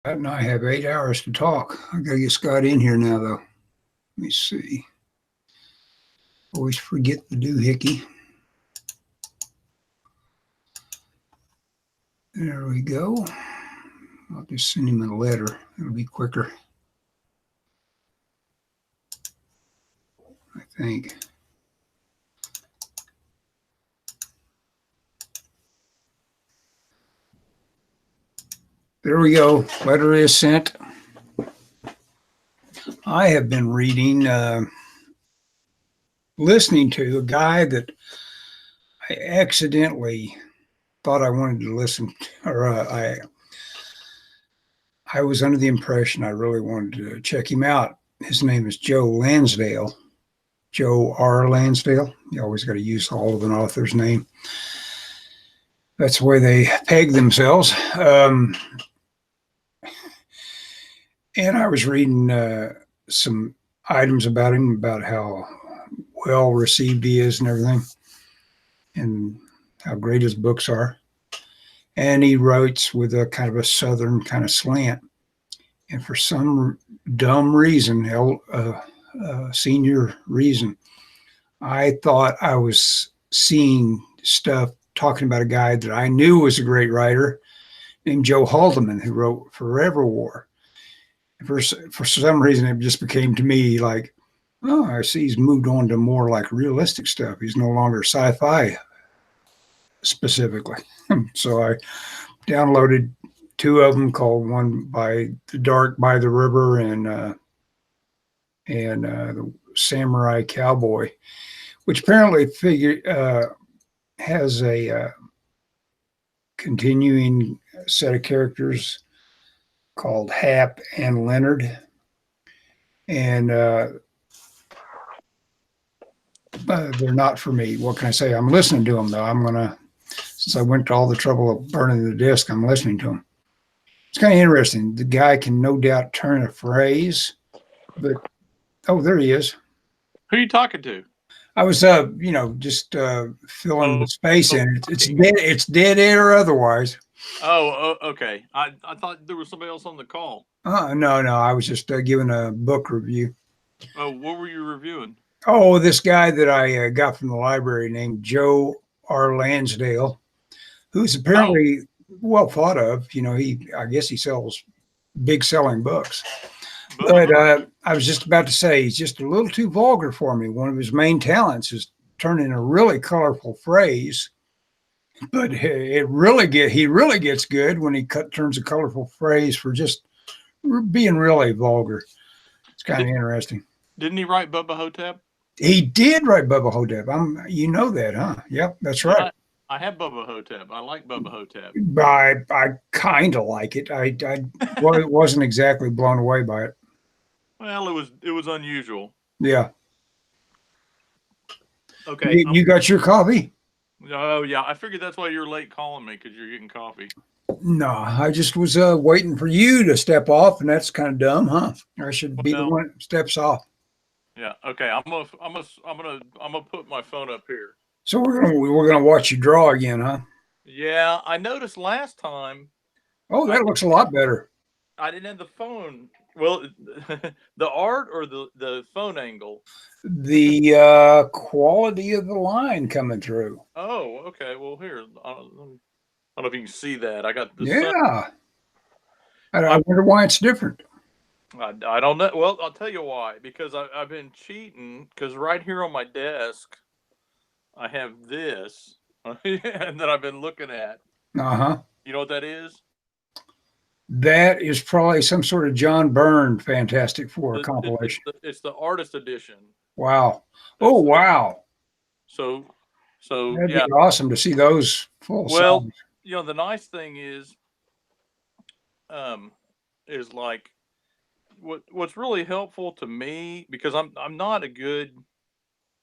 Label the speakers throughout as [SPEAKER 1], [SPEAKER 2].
[SPEAKER 1] And I have 8 hours to talk. I gotta get Scott in here now, though. Let me see. Always forget the doohickey. There we go. I'll just send him a letter. It'll be quicker, I think. There we go. Letter is sent. I have been reading, listening to a guy that I accidentally thought I wanted to listen to, or I was under the impression I really wanted to check him out. His name is Joe Lansdale, Joe R. Lansdale. You always got to use all of an author's name. That's the way they peg themselves. And I was reading some items about him, about how well received he is and everything, and how great his books are. And he writes with a kind of a southern kind of slant. And for some dumb reason, senior reason, I thought I was seeing stuff talking about a guy that I knew was a great writer named Joe Haldeman, who wrote Forever War. For some reason, it just became to me like, oh, I see he's moved on to more like realistic stuff. He's no longer sci-fi specifically. So I downloaded two of them, called one by The Dark by the River and the Samurai Cowboy, which apparently has a continuing set of characters called Hap and Leonard. And they're not for me. What can I say? I'm listening to them, though. Since I went to all the trouble of burning the disc, I'm listening to them. It's kind of interesting. The guy can no doubt turn a phrase, but, oh, there he is.
[SPEAKER 2] Who are you talking to?
[SPEAKER 1] I was, just filling the space in. It's dead air otherwise.
[SPEAKER 2] Okay. I thought there was somebody else on the call.
[SPEAKER 1] No. I was just giving a book review.
[SPEAKER 2] Oh, what were you reviewing?
[SPEAKER 1] Oh, this guy that I got from the library named Joe R. Lansdale, who's apparently well thought of. I guess he sells big selling books. But I was just about to say he's just a little too vulgar for me. One of his main talents is turning a really colorful phrase, but he really gets good when he turns a colorful phrase for just being really vulgar. It's kind of interesting.
[SPEAKER 2] Didn't he write Bubba Hotep?
[SPEAKER 1] He did write Bubba Hotep. You know that, huh? Yep, that's right.
[SPEAKER 2] I have Bubba Hotep. I like Bubba Hotep.
[SPEAKER 1] I kind of like it. I wasn't exactly blown away by it.
[SPEAKER 2] Well, it was unusual.
[SPEAKER 1] Yeah.
[SPEAKER 2] Okay.
[SPEAKER 1] You got your coffee?
[SPEAKER 2] Oh yeah, I figured that's why you're late calling me, because you're getting coffee.
[SPEAKER 1] No, I just was waiting for you to step off, and that's kind of dumb, huh? I should be the one that steps off.
[SPEAKER 2] Yeah. Okay. I'm gonna put my phone up here.
[SPEAKER 1] So we're gonna watch you draw again, huh?
[SPEAKER 2] Yeah, I noticed last time.
[SPEAKER 1] Oh, that looks a lot better.
[SPEAKER 2] I didn't have the phone. Well, the art or the phone angle?
[SPEAKER 1] The quality of the line coming through.
[SPEAKER 2] Oh, okay. Well, here, I don't know if you can see that. I got the
[SPEAKER 1] yeah. I wonder why it's different.
[SPEAKER 2] I don't know. Well, I'll tell you why. Because I've been cheating. Because right here on my desk, I have this, and that I've been looking at.
[SPEAKER 1] Uh-huh.
[SPEAKER 2] You know what that is?
[SPEAKER 1] That is probably some sort of John Byrne Fantastic Four compilation.
[SPEAKER 2] It's the artist edition.
[SPEAKER 1] Wow. Oh, wow.
[SPEAKER 2] So
[SPEAKER 1] that'd be awesome to see those full size.
[SPEAKER 2] Well, the nice thing is like what's really helpful to me, because I'm not a good,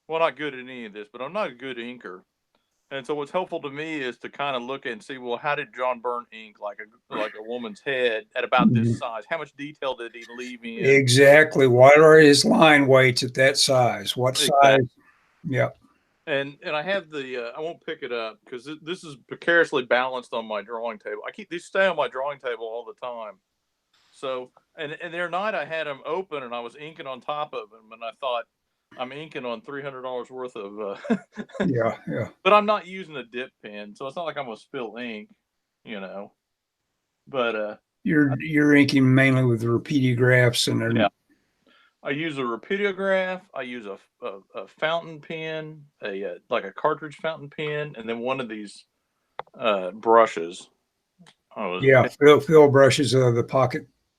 [SPEAKER 2] well, not good at any of this, but I'm not a good inker. And so what's helpful to me is to kind of look and see, well, how did John Byrne ink like a woman's head at about this size? How much detail did he leave in?
[SPEAKER 1] Exactly. What are his line weights at that size? What size? Yeah.
[SPEAKER 2] And I have I won't pick it up because this is precariously balanced on my drawing table. These stay on my drawing table all the time. So, and the other night I had them open and I was inking on top of them, and I thought I'm inking on $300 worth of.
[SPEAKER 1] Yeah, yeah.
[SPEAKER 2] But I'm not using a dip pen, so it's not like I'm gonna spill ink, you know. But
[SPEAKER 1] You're inking mainly with repeatographs and
[SPEAKER 2] yeah, I use a repeatograph. I use a fountain pen, like a cartridge fountain pen, and then one of these brushes. Oh,
[SPEAKER 1] yeah, fill brushes, the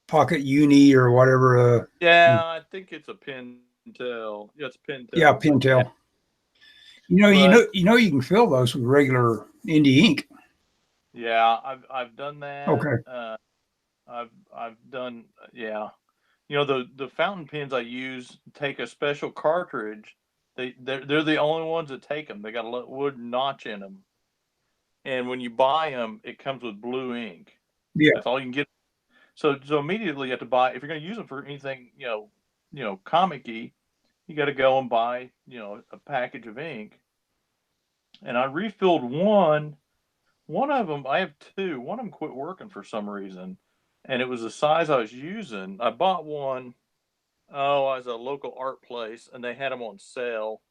[SPEAKER 1] pocket uni or whatever.
[SPEAKER 2] yeah, I think it's a Pentel. Yeah, it's a Pentel.
[SPEAKER 1] Yeah,
[SPEAKER 2] But,
[SPEAKER 1] Pentel.
[SPEAKER 2] but
[SPEAKER 1] You can fill those with regular Indie ink.
[SPEAKER 2] yeah, I've done that.
[SPEAKER 1] Okay.
[SPEAKER 2] I've done yeah. You know, the fountain pens I use take a special cartridge. They're the only ones that take them. They got a wooden notch in them, and when you buy them, it comes with blue ink.
[SPEAKER 1] Yeah.
[SPEAKER 2] That's all you can get. So immediately you have to buy if you're going to use them for anything, comic-y, you got to go and buy, a package of ink. And I refilled one. One of them, I have two. One of them quit working for some reason, and it was the size I was using. I bought one. Oh, I was at a local art place, and they had them on sale.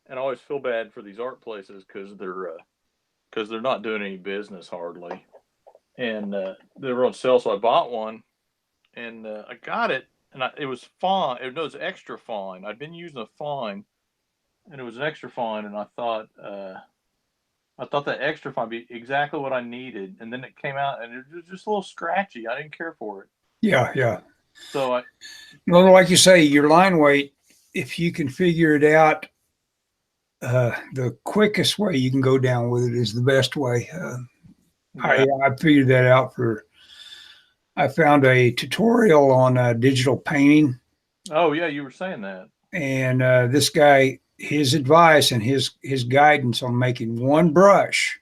[SPEAKER 2] And I always feel bad for these art places because they're not doing any business hardly. And they were on sale, so I bought one, and I got it, and it was fine. It was extra fine. I'd been using a fine, and it was an extra fine, and I thought that extra fine would be exactly what I needed, and then it came out, and it was just a little scratchy. I didn't care for it.
[SPEAKER 1] Yeah, yeah.
[SPEAKER 2] So
[SPEAKER 1] like you say, your line weight, if you can figure it out, the quickest way you can go down with it is the best way. I figured that out I found a tutorial on digital painting.
[SPEAKER 2] Oh yeah, you were saying that.
[SPEAKER 1] And this guy, his advice and his guidance on making one brush,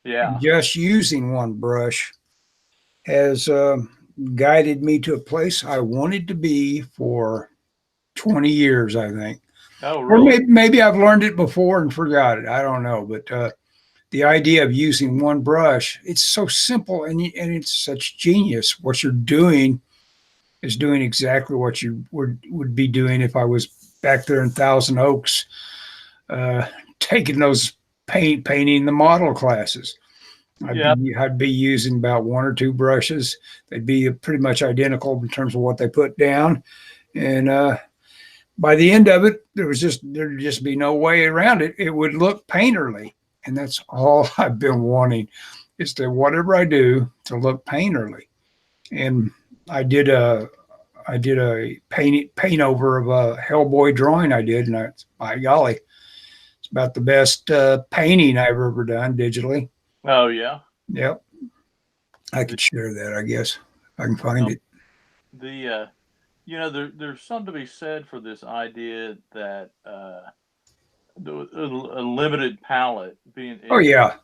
[SPEAKER 1] just using one brush, has guided me to a place I wanted to be for 20 years, I think.
[SPEAKER 2] Oh, really?
[SPEAKER 1] Or maybe I've learned it before and forgot it. I don't know, but the idea of using one brush, it's so simple and it's such genius. What you're doing is doing exactly what you would be doing if I was back there in Thousand Oaks, taking those painting the model classes. I'd be using about one or two brushes. They'd be pretty much identical in terms of what they put down. And by the end of it, there'd just be no way around it. It would look painterly. And that's all I've been wanting, is to whatever I do to look painterly. And I did a paint over of a Hellboy drawing I did, and by golly, it's about the best painting I've ever done digitally.
[SPEAKER 2] Oh yeah.
[SPEAKER 1] Yep. I could share that, I guess, if I can find it.
[SPEAKER 2] There's something to be said for this idea that a limited palette being.
[SPEAKER 1] Oh yeah.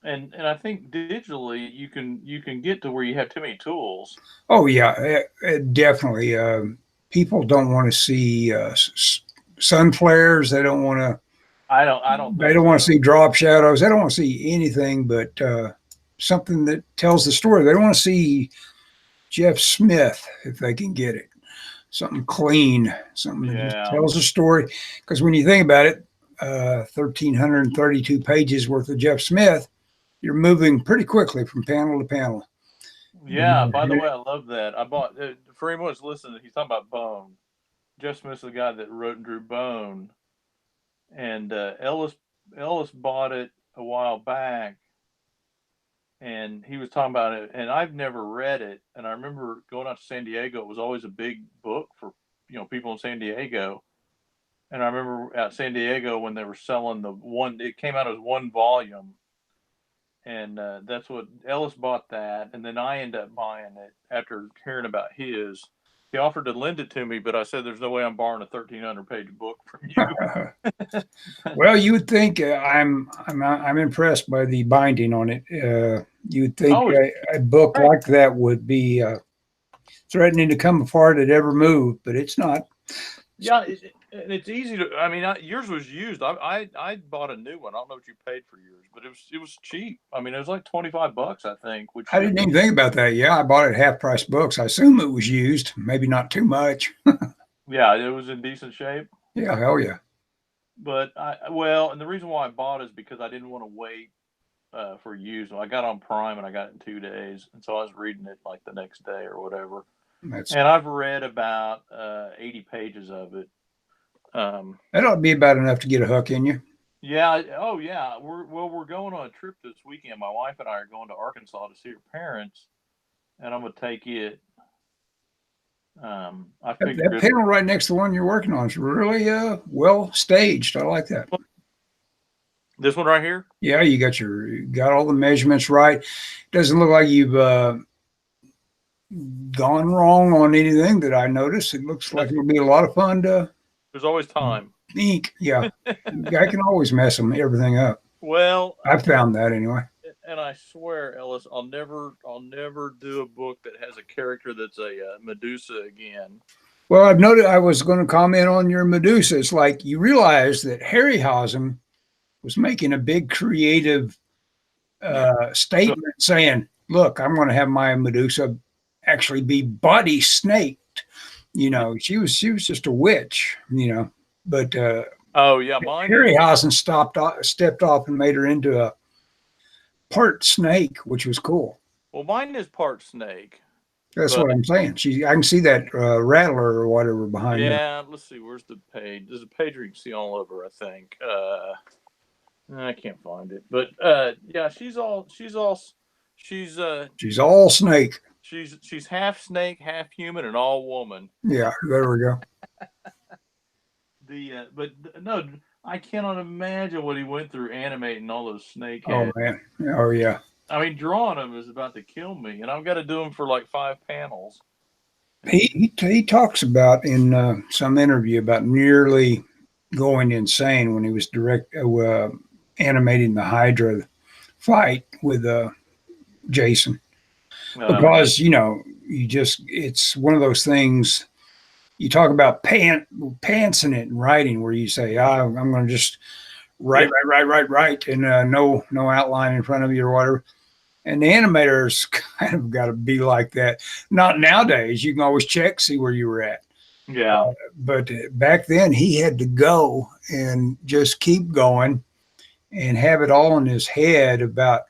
[SPEAKER 2] And I think digitally you can get to where you have too many tools.
[SPEAKER 1] Oh yeah, definitely. People don't want to see sun flares. They don't want to. They don't want to see drop shadows. They don't want to see anything but something that tells the story. They don't want to see Jeff Smith if they can get it. Something clean, something that just tells a story. Because when you think about it, 1,332 pages worth of Jeff Smith, you're moving pretty quickly from panel to panel.
[SPEAKER 2] Yeah. By the way, I love that. I bought for anyone who's listening. He's talking about Bone. Jeff Smith's the guy that wrote and drew Bone, and Ellis bought it a while back, and he was talking about it. And I've never read it. And I remember going out to San Diego. It was always a big book for people in San Diego. And I remember at San Diego when they were selling it came out as one volume. And that's what Ellis bought that. And then I ended up buying it after hearing about his. He offered to lend it to me, but I said, there's no way I'm borrowing a 1,300-page book from you.
[SPEAKER 1] Well, you would think I'm impressed by the binding on it. You would think a book like that would be threatening to come apart at every move, but it's not.
[SPEAKER 2] Yeah, and it's easy to. I mean, yours was used. I bought a new one. I don't know what you paid for yours, but it was cheap. I mean, it was like $25, I think. Which
[SPEAKER 1] I didn't even think about that. Yeah, I bought it at half price books. I assume it was used, maybe not too much.
[SPEAKER 2] yeah, it was in decent shape.
[SPEAKER 1] Yeah, hell yeah.
[SPEAKER 2] But and the reason why I bought is because I didn't want to wait for use. I got on Prime and I got it in 2 days, and so I was reading it like the next day or whatever.
[SPEAKER 1] That's
[SPEAKER 2] And I've read about 80 pages of it.
[SPEAKER 1] that ought to be about enough to get a hook in you.
[SPEAKER 2] Yeah. Oh, yeah. We're going on a trip this weekend. My wife and I are going to Arkansas to see her parents, and I'm gonna take it. I
[SPEAKER 1] That
[SPEAKER 2] figured
[SPEAKER 1] panel right next to the one you're working on is really well staged. I like that.
[SPEAKER 2] this one right here.
[SPEAKER 1] Yeah, you got all the measurements right. Doesn't look like you've gone wrong on anything that I noticed. It looks like it'll be a lot of fun to
[SPEAKER 2] There's always time.
[SPEAKER 1] ink. Yeah, I can always mess everything up.
[SPEAKER 2] Well,
[SPEAKER 1] I found that anyway.
[SPEAKER 2] and I swear, Ellis, I'll never do a book that has a character that's a Medusa again.
[SPEAKER 1] Well, I've noted. I was going to comment on your Medusa. It's like you realize that Harryhausen was making a big creative statement, saying, "Look, I'm going to have my Medusa actually be body snaked." You know, she was just a witch. You know, but
[SPEAKER 2] Oh yeah, mine.
[SPEAKER 1] Harryhausen stepped off and made her into a part snake, which was cool.
[SPEAKER 2] Well, mine is part snake.
[SPEAKER 1] That's what I'm saying. I can see that rattler or whatever behind her.
[SPEAKER 2] Yeah, let's see. Where's the page? There's a page where you can see all over, I think. I can't find it. But yeah, she's all
[SPEAKER 1] snake.
[SPEAKER 2] She's half snake, half human, and all woman.
[SPEAKER 1] Yeah, there we go.
[SPEAKER 2] But no, I cannot imagine what he went through animating all those snake
[SPEAKER 1] Oh
[SPEAKER 2] heads.
[SPEAKER 1] man. Oh yeah.
[SPEAKER 2] I mean, drawing them is about to kill me, and I've got to do them for like 5 panels.
[SPEAKER 1] He talks about in some interview about nearly going insane when he was animating the Hydra fight with Jason, because it's one of those things. You talk about pantsing it in writing, where you say, I'm going to just write, and no outline in front of you or whatever. And the animators kind of got to be like that. Not nowadays. You can always check, see where you were at.
[SPEAKER 2] Yeah.
[SPEAKER 1] But back then, he had to go and just keep going and have it all in his head about,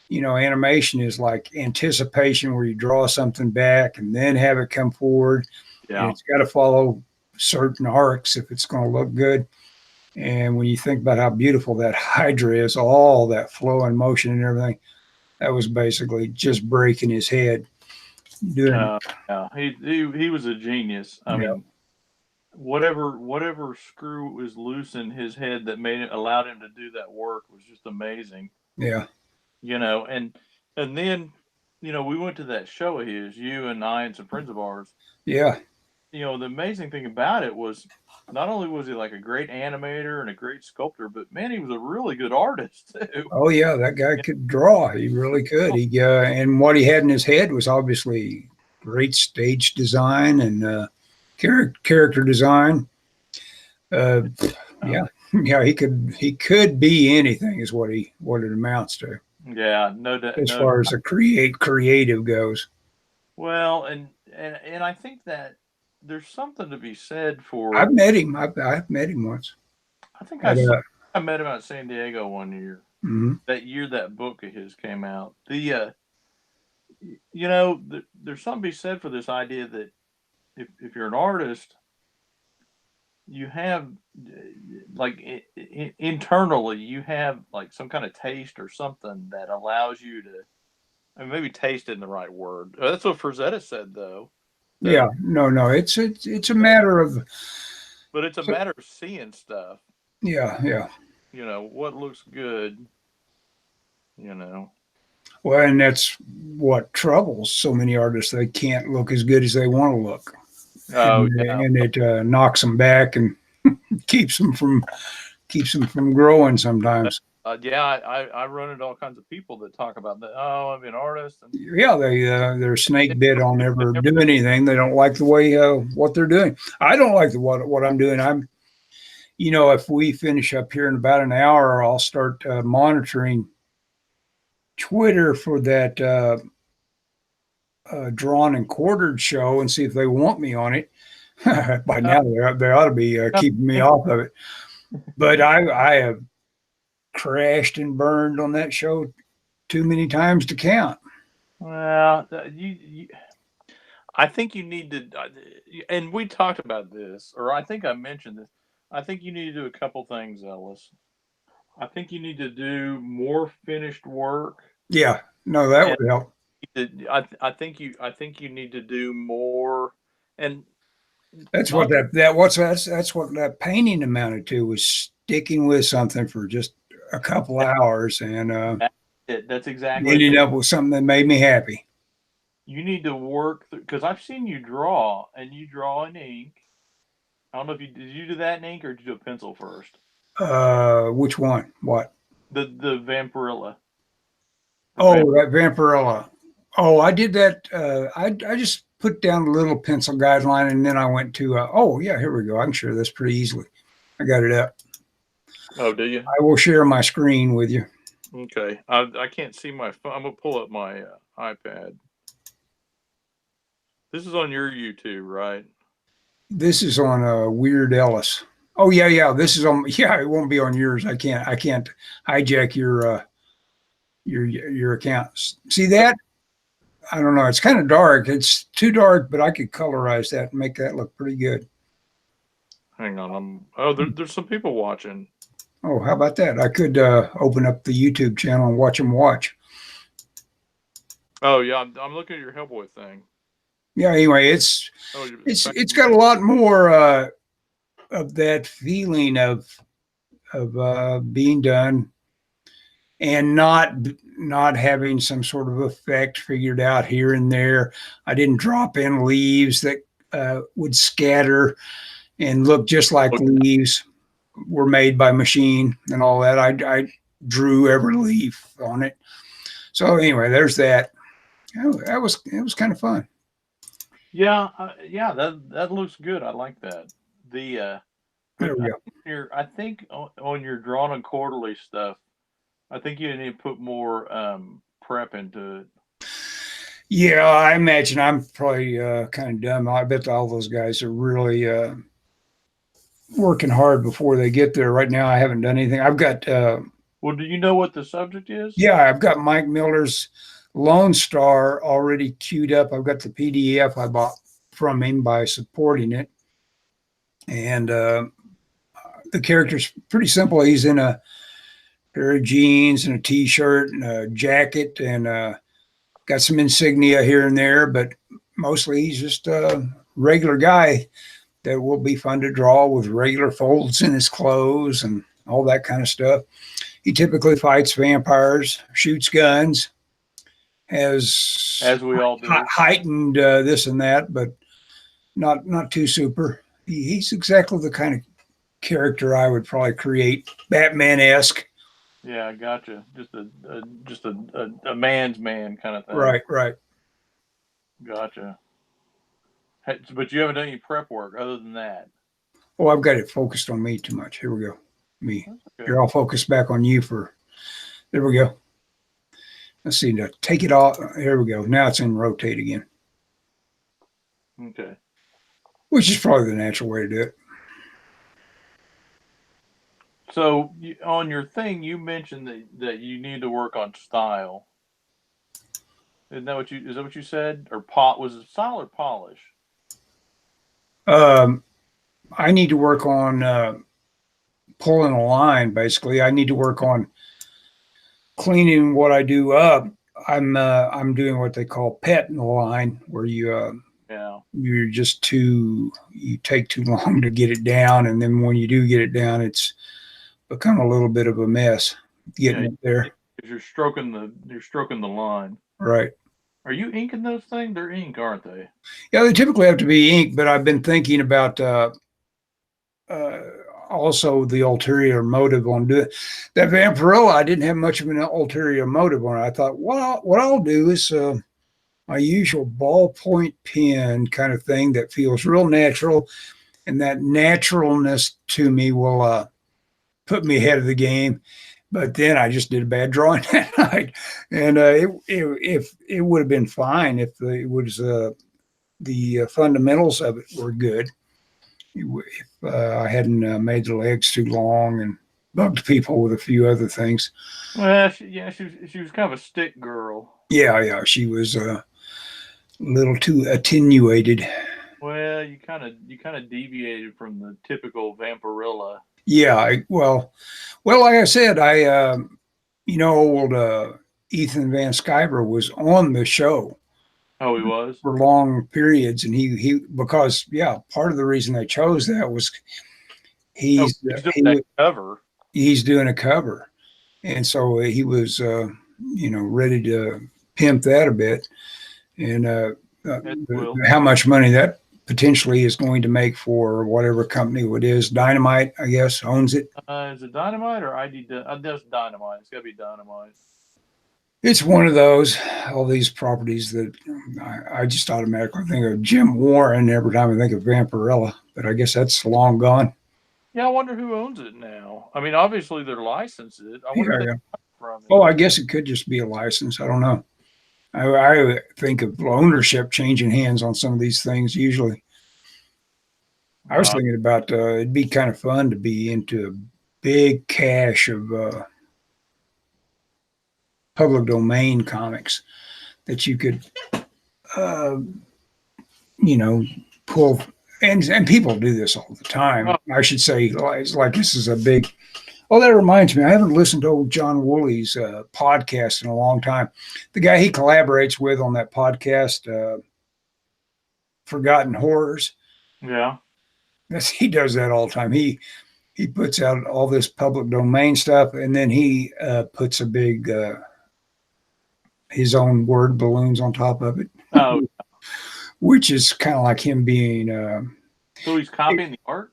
[SPEAKER 1] animation is like anticipation, where you draw something back and then have it come forward. Yeah. And it's got to follow certain arcs if it's going to look good. And when you think about how beautiful that Hydra is, all that flow and motion and everything, that was basically just breaking his head.
[SPEAKER 2] Yeah, he was a genius. I mean, whatever screw was loose in his head that allowed him to do that work was just amazing.
[SPEAKER 1] Yeah.
[SPEAKER 2] And then, we went to that show of his, you and I and some friends of ours.
[SPEAKER 1] Yeah.
[SPEAKER 2] The amazing thing about it was, not only was he like a great animator and a great sculptor, but man, he was a really good artist too.
[SPEAKER 1] Oh yeah, that guy could draw. He really could. And what he had in his head was obviously great stage design and character design. Yeah, he could be anything, is what it amounts to.
[SPEAKER 2] Yeah, no doubt.
[SPEAKER 1] As far as the creative goes.
[SPEAKER 2] Well, and I think that there's something to be said for.
[SPEAKER 1] I've met him. I've met him once.
[SPEAKER 2] I think I met him at San Diego one year.
[SPEAKER 1] Mm-hmm.
[SPEAKER 2] That year that book of his came out. There's something to be said for this idea that if you're an artist, you have like internally you have like some kind of taste or something that allows you to. I mean, maybe taste isn't the right word. That's what Frazetta said, though.
[SPEAKER 1] Yeah, no, it's a matter of.
[SPEAKER 2] But it's a matter of seeing stuff.
[SPEAKER 1] Yeah.
[SPEAKER 2] What looks good.
[SPEAKER 1] Well, and that's what troubles so many artists. They can't look as good as they want to look.
[SPEAKER 2] Oh,
[SPEAKER 1] and it knocks them back and keeps them from growing sometimes.
[SPEAKER 2] Yeah, I run into all kinds of people that talk about that. Oh, I'm an artist, and
[SPEAKER 1] Yeah, they're snake bit on ever do anything. They don't like the way what they're doing. I don't like what I'm doing. If we finish up here in about an hour, I'll start monitoring Twitter for that drawn and quartered show and see if they want me on it. By now, they ought to be keeping me off of it. But I have crashed and burned on that show too many times to count.
[SPEAKER 2] well, I think you need to, and we talked about this, or I think I mentioned this. I think you need to do a couple things, Ellis. I think you need to do more finished work,
[SPEAKER 1] Yeah, no, that
[SPEAKER 2] and
[SPEAKER 1] would help.
[SPEAKER 2] I think you need to do more, and
[SPEAKER 1] That's what
[SPEAKER 2] not
[SPEAKER 1] that's what that painting amounted to, was sticking with something for just a couple hours and
[SPEAKER 2] that's it. That's exactly
[SPEAKER 1] ending
[SPEAKER 2] it.
[SPEAKER 1] up with something that made me happy.
[SPEAKER 2] You need to work because I've seen you draw, and you draw in ink. I don't know if you did you do that in ink or did you do a pencil first?
[SPEAKER 1] Which one? What?
[SPEAKER 2] The Vampirilla.
[SPEAKER 1] Oh, that Vampirella. Oh, I did that. I just put down a little pencil guideline and then I went to, oh, yeah, here we go. I can share this pretty easily. I got it up.
[SPEAKER 2] Oh, do you?
[SPEAKER 1] I will share my screen with you.
[SPEAKER 2] Okay. I can't see my phone. I'm gonna pull up my iPad. This is on your YouTube, right?
[SPEAKER 1] This is on Weird Ellis. Oh, yeah, yeah. This is on, yeah, it won't be on yours. I can't hijack your account. See that? I don't know. It's kind of dark. It's too dark, but I could colorize that and make that look pretty good.
[SPEAKER 2] Hang on. There's some people watching.
[SPEAKER 1] Oh, how about that? I could open up the YouTube channel and watch them watch.
[SPEAKER 2] Oh yeah, I'm looking at your Hellboy thing.
[SPEAKER 1] Yeah. Anyway, it's got a lot more of that feeling of being done and not having some sort of effect figured out here and there. I didn't drop in leaves that would scatter and look just like leaves were made by machine and all that. I drew every leaf on it. So anyway, there's that. Oh, it was kind of fun.
[SPEAKER 2] Yeah, yeah, that looks good. I like that. The
[SPEAKER 1] There
[SPEAKER 2] but
[SPEAKER 1] we
[SPEAKER 2] I think on your drawn and quarterly stuff, I think you need to put more prep into it.
[SPEAKER 1] Yeah, I imagine I'm probably kind of dumb. I bet all those guys are really working hard before they get there. Right now, I haven't done anything. I've got
[SPEAKER 2] Well, do you know what the subject is?
[SPEAKER 1] yeah, I've got Mike Miller's Lone Star already queued up. I've got the PDF I bought from him by supporting it, and the character's pretty simple. He's in a pair of jeans and a t-shirt and a jacket and got some insignia here and there, but mostly he's just a regular guy that will be fun to draw with regular folds in his clothes and all that kind of stuff. He typically fights vampires, shoots guns, has
[SPEAKER 2] As we all do.
[SPEAKER 1] heightened this and that, but not too super. He's exactly the kind of character I would probably create, Batman-esque.
[SPEAKER 2] Yeah, I gotcha. Just a man's man kind of thing.
[SPEAKER 1] Right, right.
[SPEAKER 2] Gotcha. Hey, but you haven't done any prep work other than that.
[SPEAKER 1] Oh, I've got it focused on me too much. Here we go. Me.
[SPEAKER 2] Okay.
[SPEAKER 1] You're all focused back on you for. There we go. Let's see. Now take it off. Here we go. Now it's in rotate again,
[SPEAKER 2] Okay.
[SPEAKER 1] which is probably the natural way to do it.
[SPEAKER 2] So on your thing, you mentioned that you need to work on style. Is that what you said? Or was it style or polish?
[SPEAKER 1] I need to work on pulling a line. Basically, I need to work on cleaning what I do up. I'm doing what they call petting the line, where you're just you take too long to get it down, and then when you do get it down, it's become a little bit of a mess getting it there.
[SPEAKER 2] Because you're stroking the line.
[SPEAKER 1] Right.
[SPEAKER 2] Are you inking those things? They're ink, aren't they?
[SPEAKER 1] Yeah, they typically have to be ink, but I've been thinking about also the ulterior motive on doing that. Vampirilla, I didn't have much of an ulterior motive on it. I thought, well, what I'll do is my usual ballpoint pen kind of thing that feels real natural, and that naturalness to me will put me ahead of the game. But then I just did a bad drawing that night, and it would have been fine if it was the fundamentals of it were good. If I hadn't made the legs too long and bugged people with a few other things.
[SPEAKER 2] Well, she was kind of a stick girl.
[SPEAKER 1] Yeah, she was a little too attenuated.
[SPEAKER 2] Well, you kind of deviated from the typical Vampirilla.
[SPEAKER 1] Yeah, well, like I said, old Ethan Van Sciver was on the show.
[SPEAKER 2] Oh, he was
[SPEAKER 1] for long periods, and he because part of the reason they chose that was he's
[SPEAKER 2] cover.
[SPEAKER 1] He's doing a cover, and so he was ready to pimp that a bit, and how much money that potentially is going to make for whatever company it is. Dynamite, I guess, owns it.
[SPEAKER 2] Is it Dynamite or ID? That's Dynamite. It's got to be Dynamite.
[SPEAKER 1] It's one of those, all these properties that I just automatically think of Jim Warren every time I think of Vampirilla, but I guess that's long gone.
[SPEAKER 2] Yeah, I wonder who owns it now. I mean, obviously they're licensed it. I wonder
[SPEAKER 1] I guess it could just be a license. I don't know. I think of ownership changing hands on some of these things usually. I was thinking about it'd be kind of fun to be into a big cache of public domain comics that you could, pull. And people do this all the time. I should say, it's like this is a big. Oh, that reminds me, I haven't listened to old John Woolley's podcast in a long time. The guy he collaborates with on that podcast, Forgotten Horrors.
[SPEAKER 2] Yeah.
[SPEAKER 1] He does that all the time. He puts out all this public domain stuff, and then he puts a big his own word balloons on top of it.
[SPEAKER 2] Oh.
[SPEAKER 1] Which is kind of like him being.
[SPEAKER 2] So he's copying the art?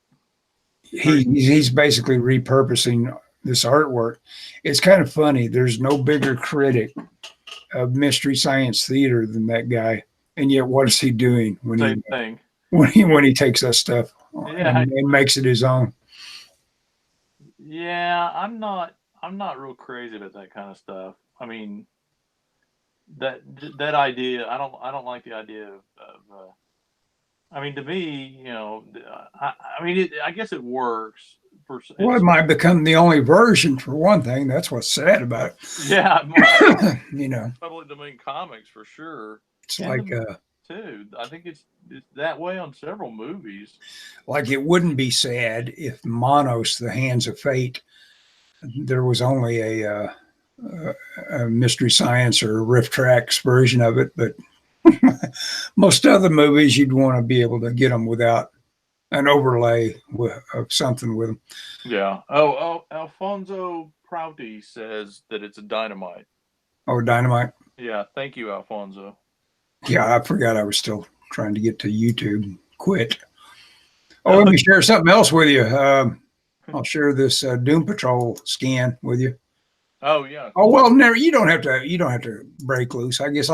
[SPEAKER 1] He's basically repurposing this artwork. It's kind of funny. There's no bigger critic of Mystery Science Theater than that guy, and yet what is he doing when he takes that stuff and makes it his own?
[SPEAKER 2] Yeah, I'm not real crazy about that kind of stuff. I mean, that idea, I don't like the idea of I mean, to me, I guess it works.
[SPEAKER 1] Well, it might become the only version for one thing. That's what's sad about it.
[SPEAKER 2] Yeah.
[SPEAKER 1] Public
[SPEAKER 2] domain comics for sure.
[SPEAKER 1] It's like
[SPEAKER 2] too. I think it's that way on several movies.
[SPEAKER 1] Like it wouldn't be sad if Monos, The Hands of Fate, there was only a Mystery Science or Riff Tracks version of it, but most other movies you'd want to be able to get them without an overlay of something with them.
[SPEAKER 2] Yeah. Oh, Alfonso Prouty says that it's a Dynamite.
[SPEAKER 1] Oh, Dynamite.
[SPEAKER 2] Yeah. Thank you, Alfonso.
[SPEAKER 1] Yeah, I forgot I was still trying to get to YouTube. Quit. Oh, let me share something else with you. I'll share this Doom Patrol scan with you.
[SPEAKER 2] Oh yeah.
[SPEAKER 1] Oh well, never. You don't have to break loose. I guess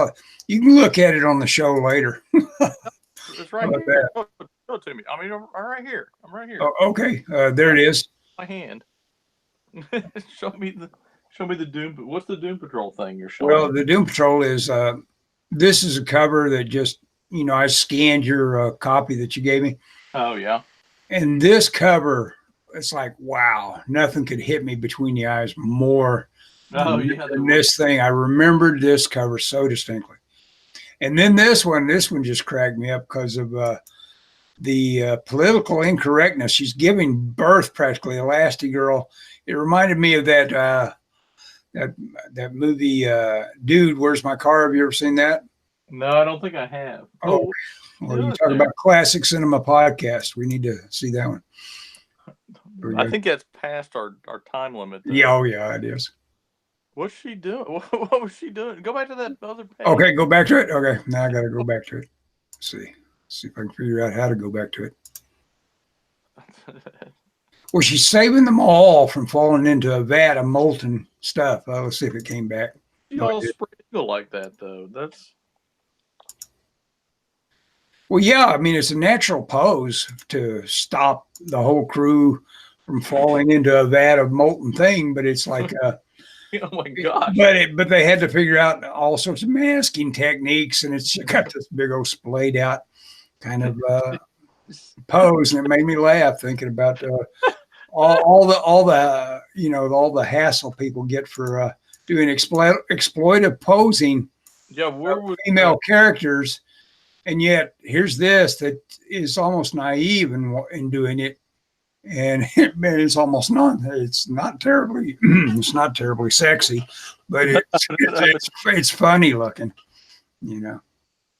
[SPEAKER 1] you can look at it on the show later.
[SPEAKER 2] It's right here. Show it to me. I mean, I'm right here.
[SPEAKER 1] Oh, okay, there it is.
[SPEAKER 2] My hand. Show me the Doom. What's the Doom Patrol thing you're showing?
[SPEAKER 1] Well, the Doom Patrol is. This is a cover that just I scanned your copy that you gave me.
[SPEAKER 2] Oh yeah.
[SPEAKER 1] And this cover, it's like wow, nothing could hit me between the eyes more. And this thing, I remembered this cover so distinctly. And then this one just cracked me up because of the political incorrectness. She's giving birth practically, Elastigirl. It reminded me of that movie, Dude, Where's My Car? Have you ever seen that?
[SPEAKER 2] No, I don't think I have.
[SPEAKER 1] Oh, well, you talk about classic cinema podcast. We need to see that one.
[SPEAKER 2] I think that's past our time limit. Though.
[SPEAKER 1] Yeah, yeah, it is.
[SPEAKER 2] What's she doing? What was she doing? Go back to that other page.
[SPEAKER 1] Okay, go back to it. Okay, now I got to go back to it. See if I can figure out how to go back to it. Well, she's saving them all from falling into a vat of molten stuff. Let's see if it came back.
[SPEAKER 2] You
[SPEAKER 1] No, it
[SPEAKER 2] all
[SPEAKER 1] didn't.
[SPEAKER 2] spread eagle like that though. That's
[SPEAKER 1] Well, yeah, I mean, it's a natural pose to stop the whole crew from falling into a vat of molten thing, but it's like,
[SPEAKER 2] oh my gosh.
[SPEAKER 1] but they had to figure out all sorts of masking techniques, and it's got this big old splayed out kind of pose, and it made me laugh thinking about all the all the hassle people get for doing exploitive posing
[SPEAKER 2] Yeah, where would
[SPEAKER 1] female characters, and yet here's this that is almost naive in doing it, and it's not terribly it's not terribly sexy, but it's funny looking, you know.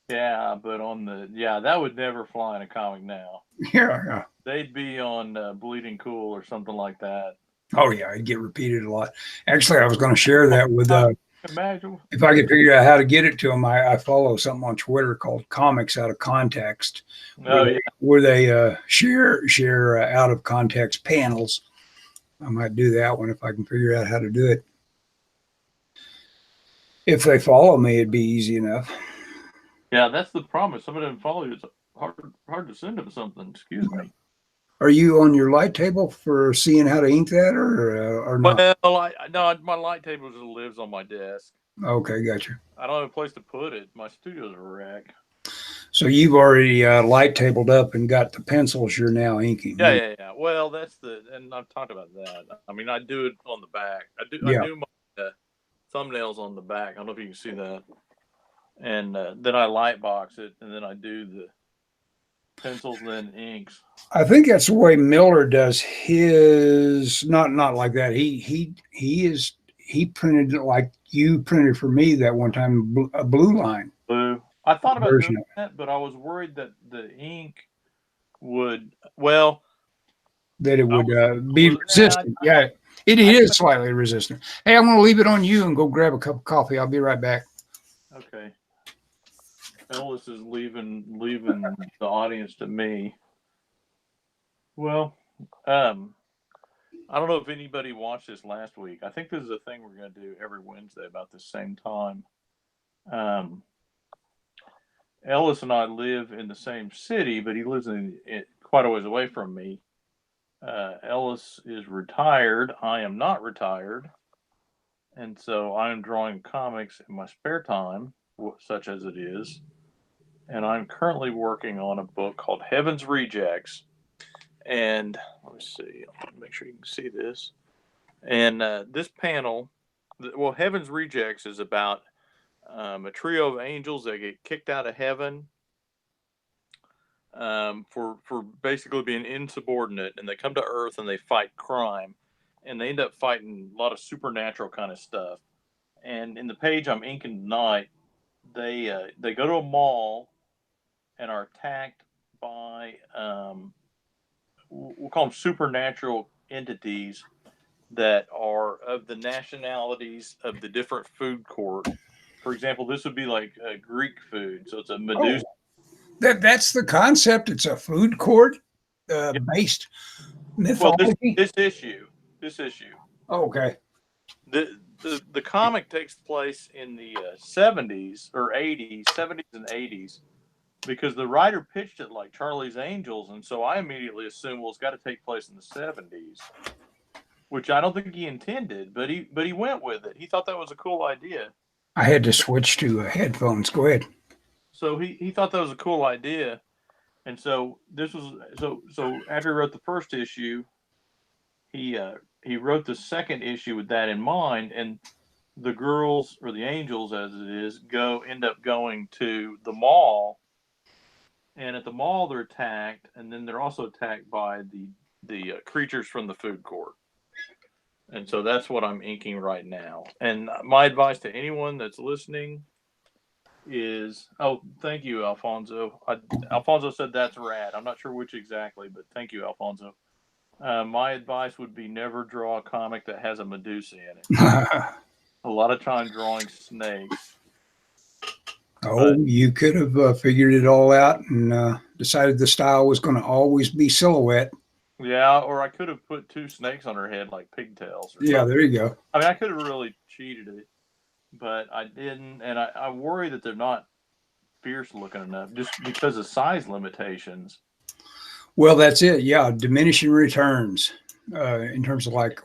[SPEAKER 2] Yeah, but that would never fly in a comic now.
[SPEAKER 1] Yeah.
[SPEAKER 2] They'd be on Bleeding Cool or something like that.
[SPEAKER 1] Oh yeah, it'd get repeated a lot. Actually, I was going to share that with
[SPEAKER 2] Imagine
[SPEAKER 1] if I could figure out how to get it to them. I follow something on Twitter called Comics Out of Context, where they share out of context panels. I might do that one if I can figure out how to do it. If they follow me, it'd be easy enough.
[SPEAKER 2] Yeah, that's the problem. If somebody doesn't follow you, it's hard to send them something. Excuse me.
[SPEAKER 1] Are you on your light table for seeing how to ink that, or not?
[SPEAKER 2] Well, no, my light table just lives on my desk.
[SPEAKER 1] Okay, gotcha.
[SPEAKER 2] I don't have a place to put it. My studio's a wreck.
[SPEAKER 1] So you've already light tabled up and got the pencils you're now inking.
[SPEAKER 2] Yeah. Well, and I've talked about that. I mean, I do it on the back. I do my thumbnails on the back. I don't know if you can see that. And then I light box it, and then I do the pencils, then inks.
[SPEAKER 1] I think that's the way Miller does his. Not like that. He printed it like you printed for me that one time, a blue line.
[SPEAKER 2] Blue. I thought about doing that, but I was worried that the ink would
[SPEAKER 1] that it would be resistant. Yeah, it is slightly resistant. Hey, I'm going to leave it on you and go grab a cup of coffee. I'll be right back.
[SPEAKER 2] Okay. Ellis is leaving the audience to me. Well, I don't know if anybody watched this last week. I think this is a thing we're going to do every Wednesday about the same time. Ellis and I live in the same city, but he lives in quite a ways away from me. Ellis is retired. I am not retired. And so I am drawing comics in my spare time, such as it is. And I'm currently working on a book called Heaven's Rejects. And let me see. I'll make sure you can see this. And this panel, Heaven's Rejects is about a trio of angels that get kicked out of heaven for basically being insubordinate, and they come to Earth and they fight crime, and they end up fighting a lot of supernatural kind of stuff. And in the page I'm inking tonight, they go to a mall and are attacked by we'll call them supernatural entities that are of the nationalities of the different food court. For example, this would be like Greek food, so it's a Medusa.
[SPEAKER 1] That's the concept. It's a food court based mythology.
[SPEAKER 2] Well, this issue.
[SPEAKER 1] Oh, okay.
[SPEAKER 2] The comic takes place in the 70s or 80s, 70s and 80s, because the writer pitched it like Charlie's Angels, and so I immediately assumed, well, it's got to take place in the 70s, which I don't think he intended, but he went with it. He thought that was a cool idea.
[SPEAKER 1] I had to switch to headphones. Go ahead.
[SPEAKER 2] So he thought that was a cool idea, and so this was so after he wrote the first issue, he wrote the second issue with that in mind, and the girls, or the angels as it is, end up going to the mall, and at the mall they're attacked, and then they're also attacked by the creatures from the food court. And so that's what I'm inking right now. And my advice to anyone that's listening is, thank you, Alfonso. Alfonso said that's rad. I'm not sure which exactly, but thank you, Alfonso. My advice would be never draw a comic that has a Medusa in it. A lot of time drawing snakes.
[SPEAKER 1] You could have figured it all out and decided the style was going to always be silhouette.
[SPEAKER 2] Yeah, or I could have put two snakes on her head like pigtails or
[SPEAKER 1] Yeah,
[SPEAKER 2] something.
[SPEAKER 1] there you go.
[SPEAKER 2] I mean, I could have really cheated it, but I didn't, and I worry that they're not fierce looking enough just because of size limitations.
[SPEAKER 1] Well, that's it. Yeah, diminishing returns in terms of like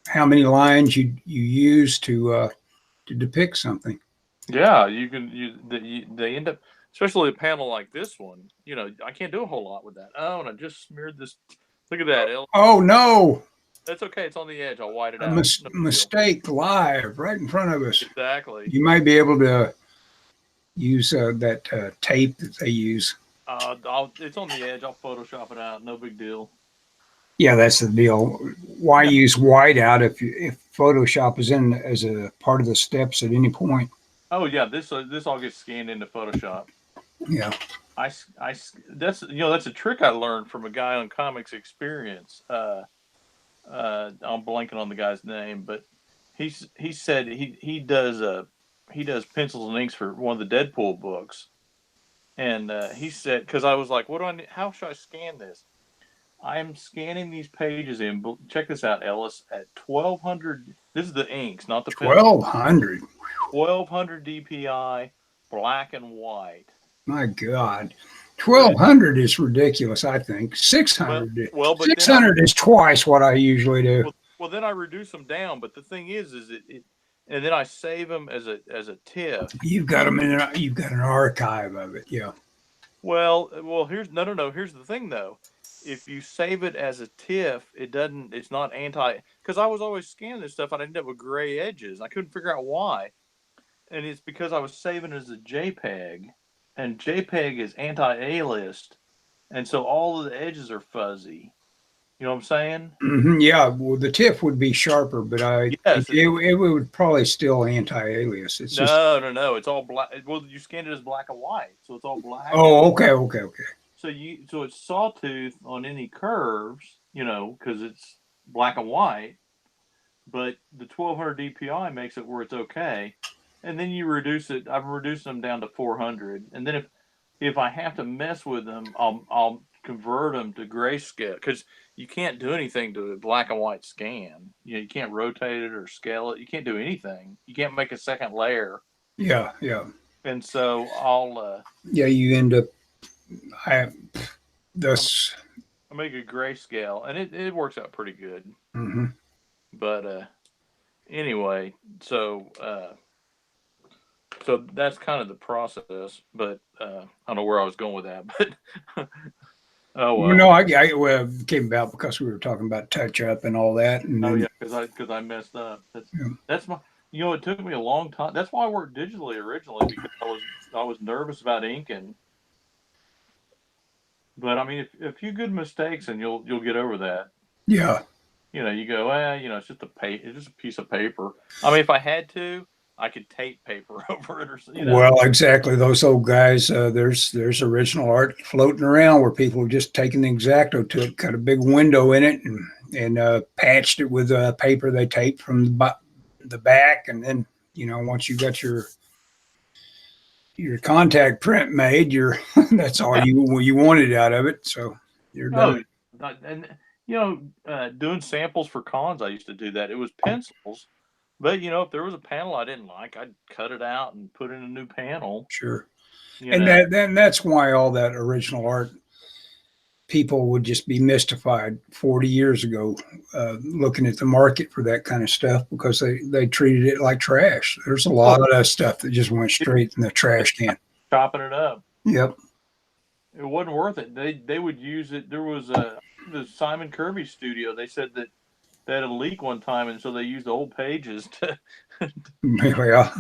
[SPEAKER 1] how many lines you use to depict something.
[SPEAKER 2] Yeah, they end up, especially a panel like this one. I can't do a whole lot with that. Oh, and I just smeared this. Look at that.
[SPEAKER 1] Oh no,
[SPEAKER 2] That's okay. It's on the edge. I'll white it
[SPEAKER 1] a
[SPEAKER 2] out. No big deal.
[SPEAKER 1] mistake live right in front of us.
[SPEAKER 2] Exactly.
[SPEAKER 1] You might be able to use that tape that they use.
[SPEAKER 2] It's on the edge. I'll Photoshop it out. No big deal.
[SPEAKER 1] Yeah, that's the deal. Why
[SPEAKER 2] Yeah.
[SPEAKER 1] use whiteout if Photoshop is in as a part of the steps at any point?
[SPEAKER 2] Oh yeah, this all gets scanned into Photoshop.
[SPEAKER 1] Yeah.
[SPEAKER 2] That's that's a trick I learned from a guy on Comics Experience. I'm blanking on the guy's name, but he said he does pencils and inks for one of the Deadpool books, and he said, because I was like, what do I need? How should I scan this? I am scanning these pages in. Check this out, Ellis, at 1200. This is the inks, not the pencil.
[SPEAKER 1] 1,200.
[SPEAKER 2] 1200 DPI, black and white.
[SPEAKER 1] My God. 1,200 is ridiculous, I think. 600.
[SPEAKER 2] Well, but
[SPEAKER 1] 600 is twice what I usually do.
[SPEAKER 2] Well, then I reduce them down. But the thing is it and then I save them as a TIFF.
[SPEAKER 1] You've got them you've got an archive of it. Yeah.
[SPEAKER 2] Well, here's no. Here's the thing though. If you save it as a TIFF, it's not because I was always scanning this stuff. I'd end up with gray edges. I couldn't figure out why. And it's because I was saving it as a JPEG, and JPEG is anti-aliased, and so all of the edges are fuzzy. You know what I'm saying?
[SPEAKER 1] Mm-hmm, yeah. Well, the TIFF would be sharper, but it would probably still anti-alias. It's
[SPEAKER 2] no. It's all black. Well, you scanned it as black and white, so it's all black.
[SPEAKER 1] Oh, okay.
[SPEAKER 2] So it's sawtooth on any curves, because it's black and white. But the 1200 DPI makes it where it's okay, and then you reduce it. I've reduced them down to 400, and then if I have to mess with them, I'll convert them to grayscale, because you can't do anything to a black and white scan. You can't rotate it or scale it. You can't do anything. You can't make a second layer.
[SPEAKER 1] Yeah.
[SPEAKER 2] And so I'll
[SPEAKER 1] you end up I
[SPEAKER 2] make a grayscale, and it works out pretty good.
[SPEAKER 1] Mm-hmm.
[SPEAKER 2] But anyway, so that's kind of the process. But I don't know where I was going with that, but oh well.
[SPEAKER 1] I came about because we were talking about touch up and all that. And
[SPEAKER 2] yeah, because I messed up. That's my. It took me a long time. That's why I worked digitally originally, because I was nervous about inking. But I mean, a few good mistakes and you'll get over that.
[SPEAKER 1] Yeah.
[SPEAKER 2] You go, it's just it's just a piece of paper. I mean, if I had to, I could tape paper over it, or
[SPEAKER 1] Well, exactly. Those old guys. There's original art floating around where people have just taken the X-Acto to it, cut a big window in it, and patched it with paper they taped from the back, and then once you got your contact print made, that's all you wanted out of it. So you're done.
[SPEAKER 2] And doing samples for cons, I used to do that. It was pencils, but if there was a panel I didn't like, I'd cut it out and put in a new panel.
[SPEAKER 1] Sure. And that's why all that original art people would just be mystified 40 years ago, looking at the market for that kind of stuff, because they treated it like trash. There's a lot of stuff that just went straight in the trash can.
[SPEAKER 2] Chopping it up.
[SPEAKER 1] Yep.
[SPEAKER 2] It wasn't worth it. They would use it. There was the Simon Kirby studio. They said that they had a leak one time, and so they used old pages to.
[SPEAKER 1] Yeah,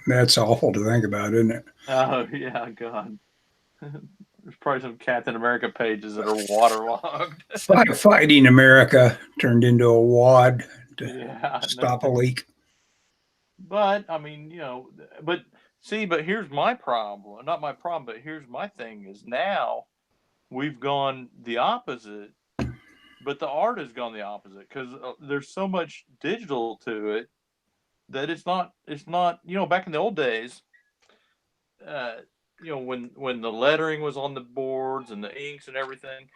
[SPEAKER 1] that's awful to think about, isn't it?
[SPEAKER 2] Oh yeah, God. There's probably some Captain America pages that are waterlogged.
[SPEAKER 1] Fighting America turned into a wad to stop a leak.
[SPEAKER 2] But I mean, but here's my problem. Not my problem, but here's my thing is now we've gone the opposite, but the art has gone the opposite, because there's so much digital to it that it's not, back in the old days, when the lettering was on the boards and the inks and everything,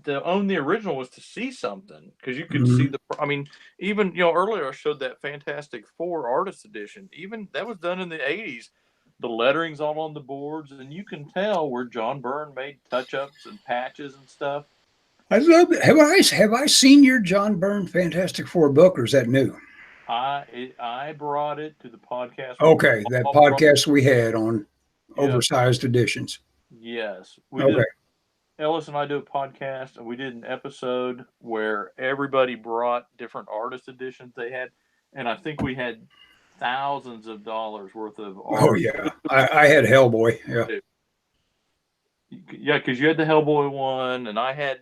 [SPEAKER 2] to own the original was to see something, because you could see the. I mean, even earlier I showed that Fantastic Four artist edition. Even that was done in the '80s. The lettering's all on the boards, and you can tell where John Byrne made touch-ups and patches and stuff.
[SPEAKER 1] I love it. Have I seen your John Byrne Fantastic Four book, or is that new?
[SPEAKER 2] I brought it to the podcast.
[SPEAKER 1] Okay, that podcast we had on oversized editions.
[SPEAKER 2] Yes, we
[SPEAKER 1] Okay.
[SPEAKER 2] did. Ellis and I do a podcast, and we did an episode where everybody brought different artist editions they had, and I think we had thousands of dollars worth of art.
[SPEAKER 1] Oh yeah, I had Hellboy. Yeah,
[SPEAKER 2] yeah, because you had the Hellboy one, and I had.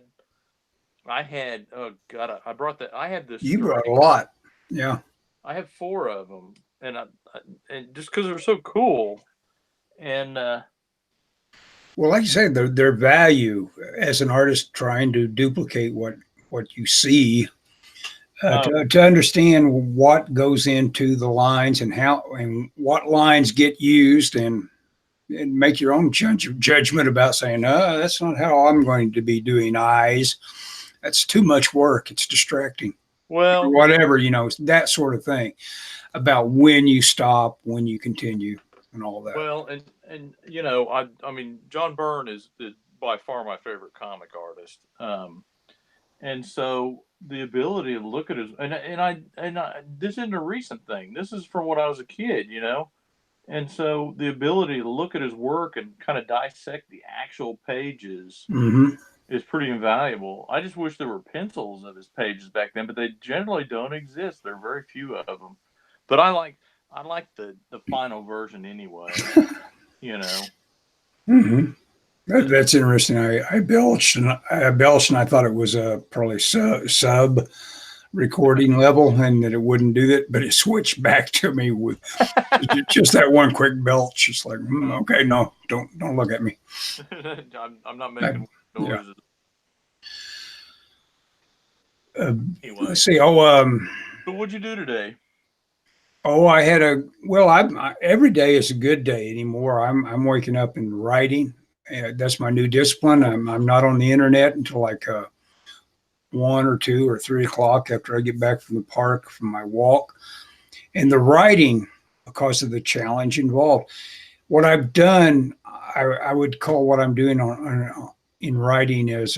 [SPEAKER 2] Oh God, I brought that. I had this.
[SPEAKER 1] You brought a lot. Yeah,
[SPEAKER 2] I have 4 of them, and and just because they're so cool, and.
[SPEAKER 1] Well, like you said, their value as an artist trying to duplicate what you see, to understand what goes into the lines and how and what lines get used, and make your own judgment about saying, that's not how I'm going to be doing eyes. That's too much work. It's distracting.
[SPEAKER 2] Well,
[SPEAKER 1] or whatever, that sort of thing about when you stop, when you continue, and all that.
[SPEAKER 2] Well, and I mean, John Byrne is by far my favorite comic artist, and so the ability to look at his and I this isn't a recent thing. This is from when I was a kid, and so the ability to look at his work and kind of dissect the actual pages is pretty invaluable. I just wish there were pencils of his pages back then, but they generally don't exist. There are very few of them, but I like the final version anyway.
[SPEAKER 1] That's interesting. I belched and I thought it was probably sub recording level, and that it wouldn't do that, but it switched back to me with just that one quick belch. It's like, okay, no, don't look at me.
[SPEAKER 2] I'm not making noises.
[SPEAKER 1] Anyway. Let's see.
[SPEAKER 2] So what'd you do today?
[SPEAKER 1] I had every day is a good day anymore. I'm waking up and writing. That's my new discipline. I'm not on the internet until like 1 or 2 or 3 o'clock after I get back from the park from my walk. And the writing, because of the challenge involved, what I've done, I would call what I'm doing in writing as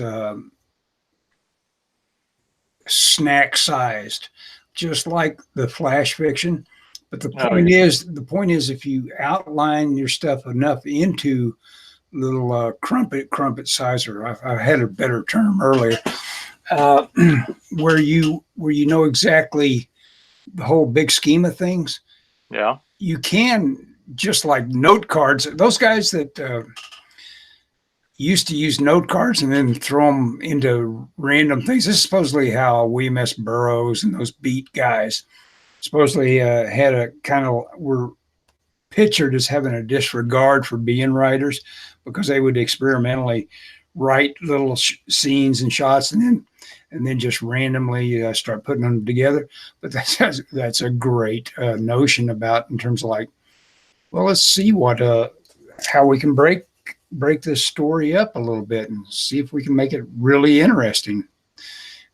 [SPEAKER 1] snack sized, just like the flash fiction. But the point is, if you outline your stuff enough into little crumpet size, or I had a better term earlier, where you know exactly the whole big scheme of things.
[SPEAKER 2] Yeah,
[SPEAKER 1] you can, just like note cards. Those guys that used to use note cards and then throw them into random things. This is supposedly how William S. Burroughs and those beat guys supposedly had a kind of were pictured as having a disregard for being writers, because they would experimentally write little scenes and shots and then just randomly start putting them together. But that's a great notion about, in terms of like, well, let's see how we can break this story up a little bit and see if we can make it really interesting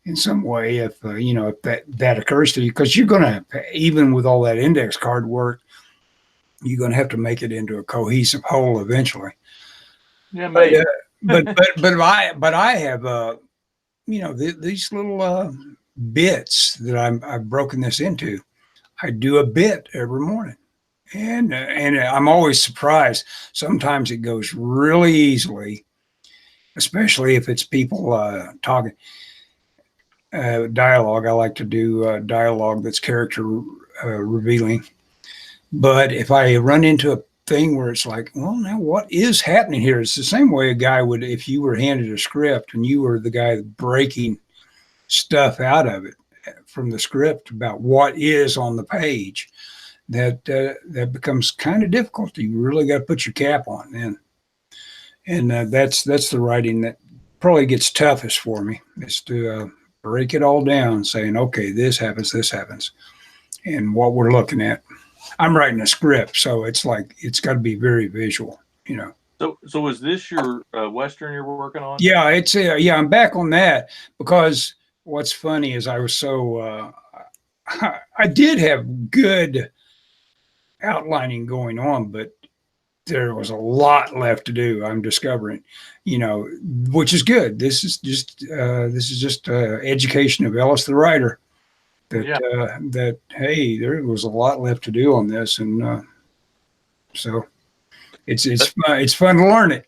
[SPEAKER 1] in some way, if if that occurs to you, because you're going to, even with all that index card work, you're going to have to make it into a cohesive whole eventually.
[SPEAKER 2] Yeah, maybe.
[SPEAKER 1] But I have these little bits that I've broken this into. I do a bit every morning, and I'm always surprised. Sometimes it goes really easily, especially if it's people talking. Dialogue. I like to do dialogue that's character revealing. But if I run into a thing where it's like, well, now what is happening here? It's the same way a guy would, if you were handed a script and you were the guy breaking stuff out of it from the script about what is on the page, that becomes kind of difficult. You really got to put your cap on then. And that's the writing that probably gets toughest for me, is to break it all down, saying, okay, this happens, and what we're looking at. I'm writing a script, so it's like, it's got to be very visual,
[SPEAKER 2] So is this your Western you're working on?
[SPEAKER 1] Yeah, it's yeah, I'm back on that because what's funny is I was so I did have good outlining going on, but there was a lot left to do. I'm discovering, you know, which is good. This is just education of Ellis the writer. That
[SPEAKER 2] Yeah.
[SPEAKER 1] That hey, there was a lot left to do on this, and so it's fun to learn it.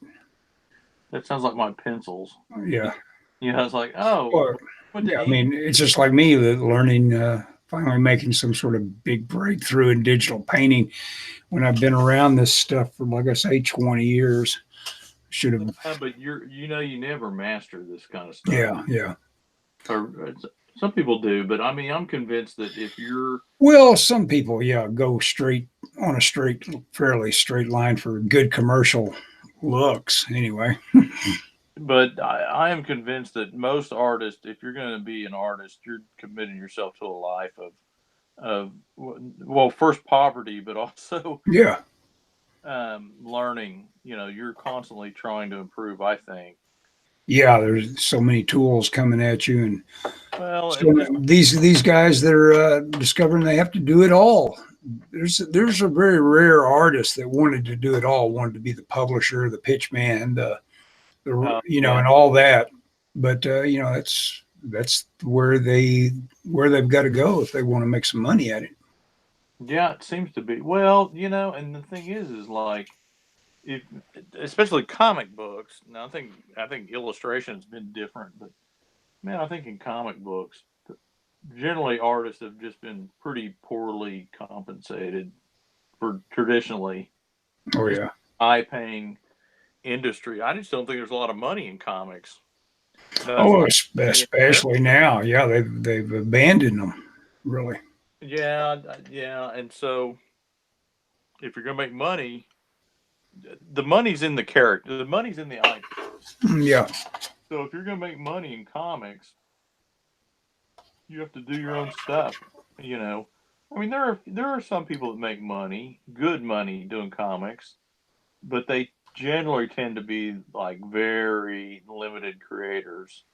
[SPEAKER 2] That sounds like my pencils.
[SPEAKER 1] Yeah.
[SPEAKER 2] You know, it's like, oh,
[SPEAKER 1] Well,
[SPEAKER 2] what did
[SPEAKER 1] yeah, I
[SPEAKER 2] he?
[SPEAKER 1] mean, it's just like me that learning, finally making some sort of big breakthrough in digital painting when I've been around this stuff for, like I say, 20 years. Should have,
[SPEAKER 2] But you know, you never master this kind of stuff.
[SPEAKER 1] yeah, yeah.
[SPEAKER 2] Or some people do, but I mean, I'm convinced that if you're,
[SPEAKER 1] Well, some people, yeah, go straight on a fairly straight line for good commercial looks, anyway.
[SPEAKER 2] but I am convinced that most artists, if you're going to be an artist, you're committing yourself to a life of well, first poverty, but also
[SPEAKER 1] Yeah.
[SPEAKER 2] learning. You know, you're constantly trying to improve. I think.
[SPEAKER 1] Yeah, there's so many tools coming at you, and
[SPEAKER 2] Well,
[SPEAKER 1] so these guys that are discovering they have to do it all. There's a very rare artist that wanted to do it all, wanted to be the publisher, the pitch man, the you know,
[SPEAKER 2] yeah.
[SPEAKER 1] and all that. But you know, that's where they've got to go if they want to make some money at it.
[SPEAKER 2] Yeah, it seems to be. Well, you know, and the thing is like if especially comic books. Now, I think illustration's been different, but man, I think in comic books, generally artists have just been pretty poorly compensated for traditionally
[SPEAKER 1] Oh
[SPEAKER 2] just
[SPEAKER 1] yeah.
[SPEAKER 2] high-paying industry. I just don't think there's a lot of money in comics. That's
[SPEAKER 1] Oh,
[SPEAKER 2] like
[SPEAKER 1] especially now. Yeah, they've abandoned them. Really.
[SPEAKER 2] yeah, yeah, and so if you're gonna make money, the money's in the character, the money's in the IP.
[SPEAKER 1] Yeah.
[SPEAKER 2] So if you're gonna make money in comics, you have to do your own stuff. You know, I mean, there are some people that make money, good money, doing comics, but they generally tend to be like very limited creators.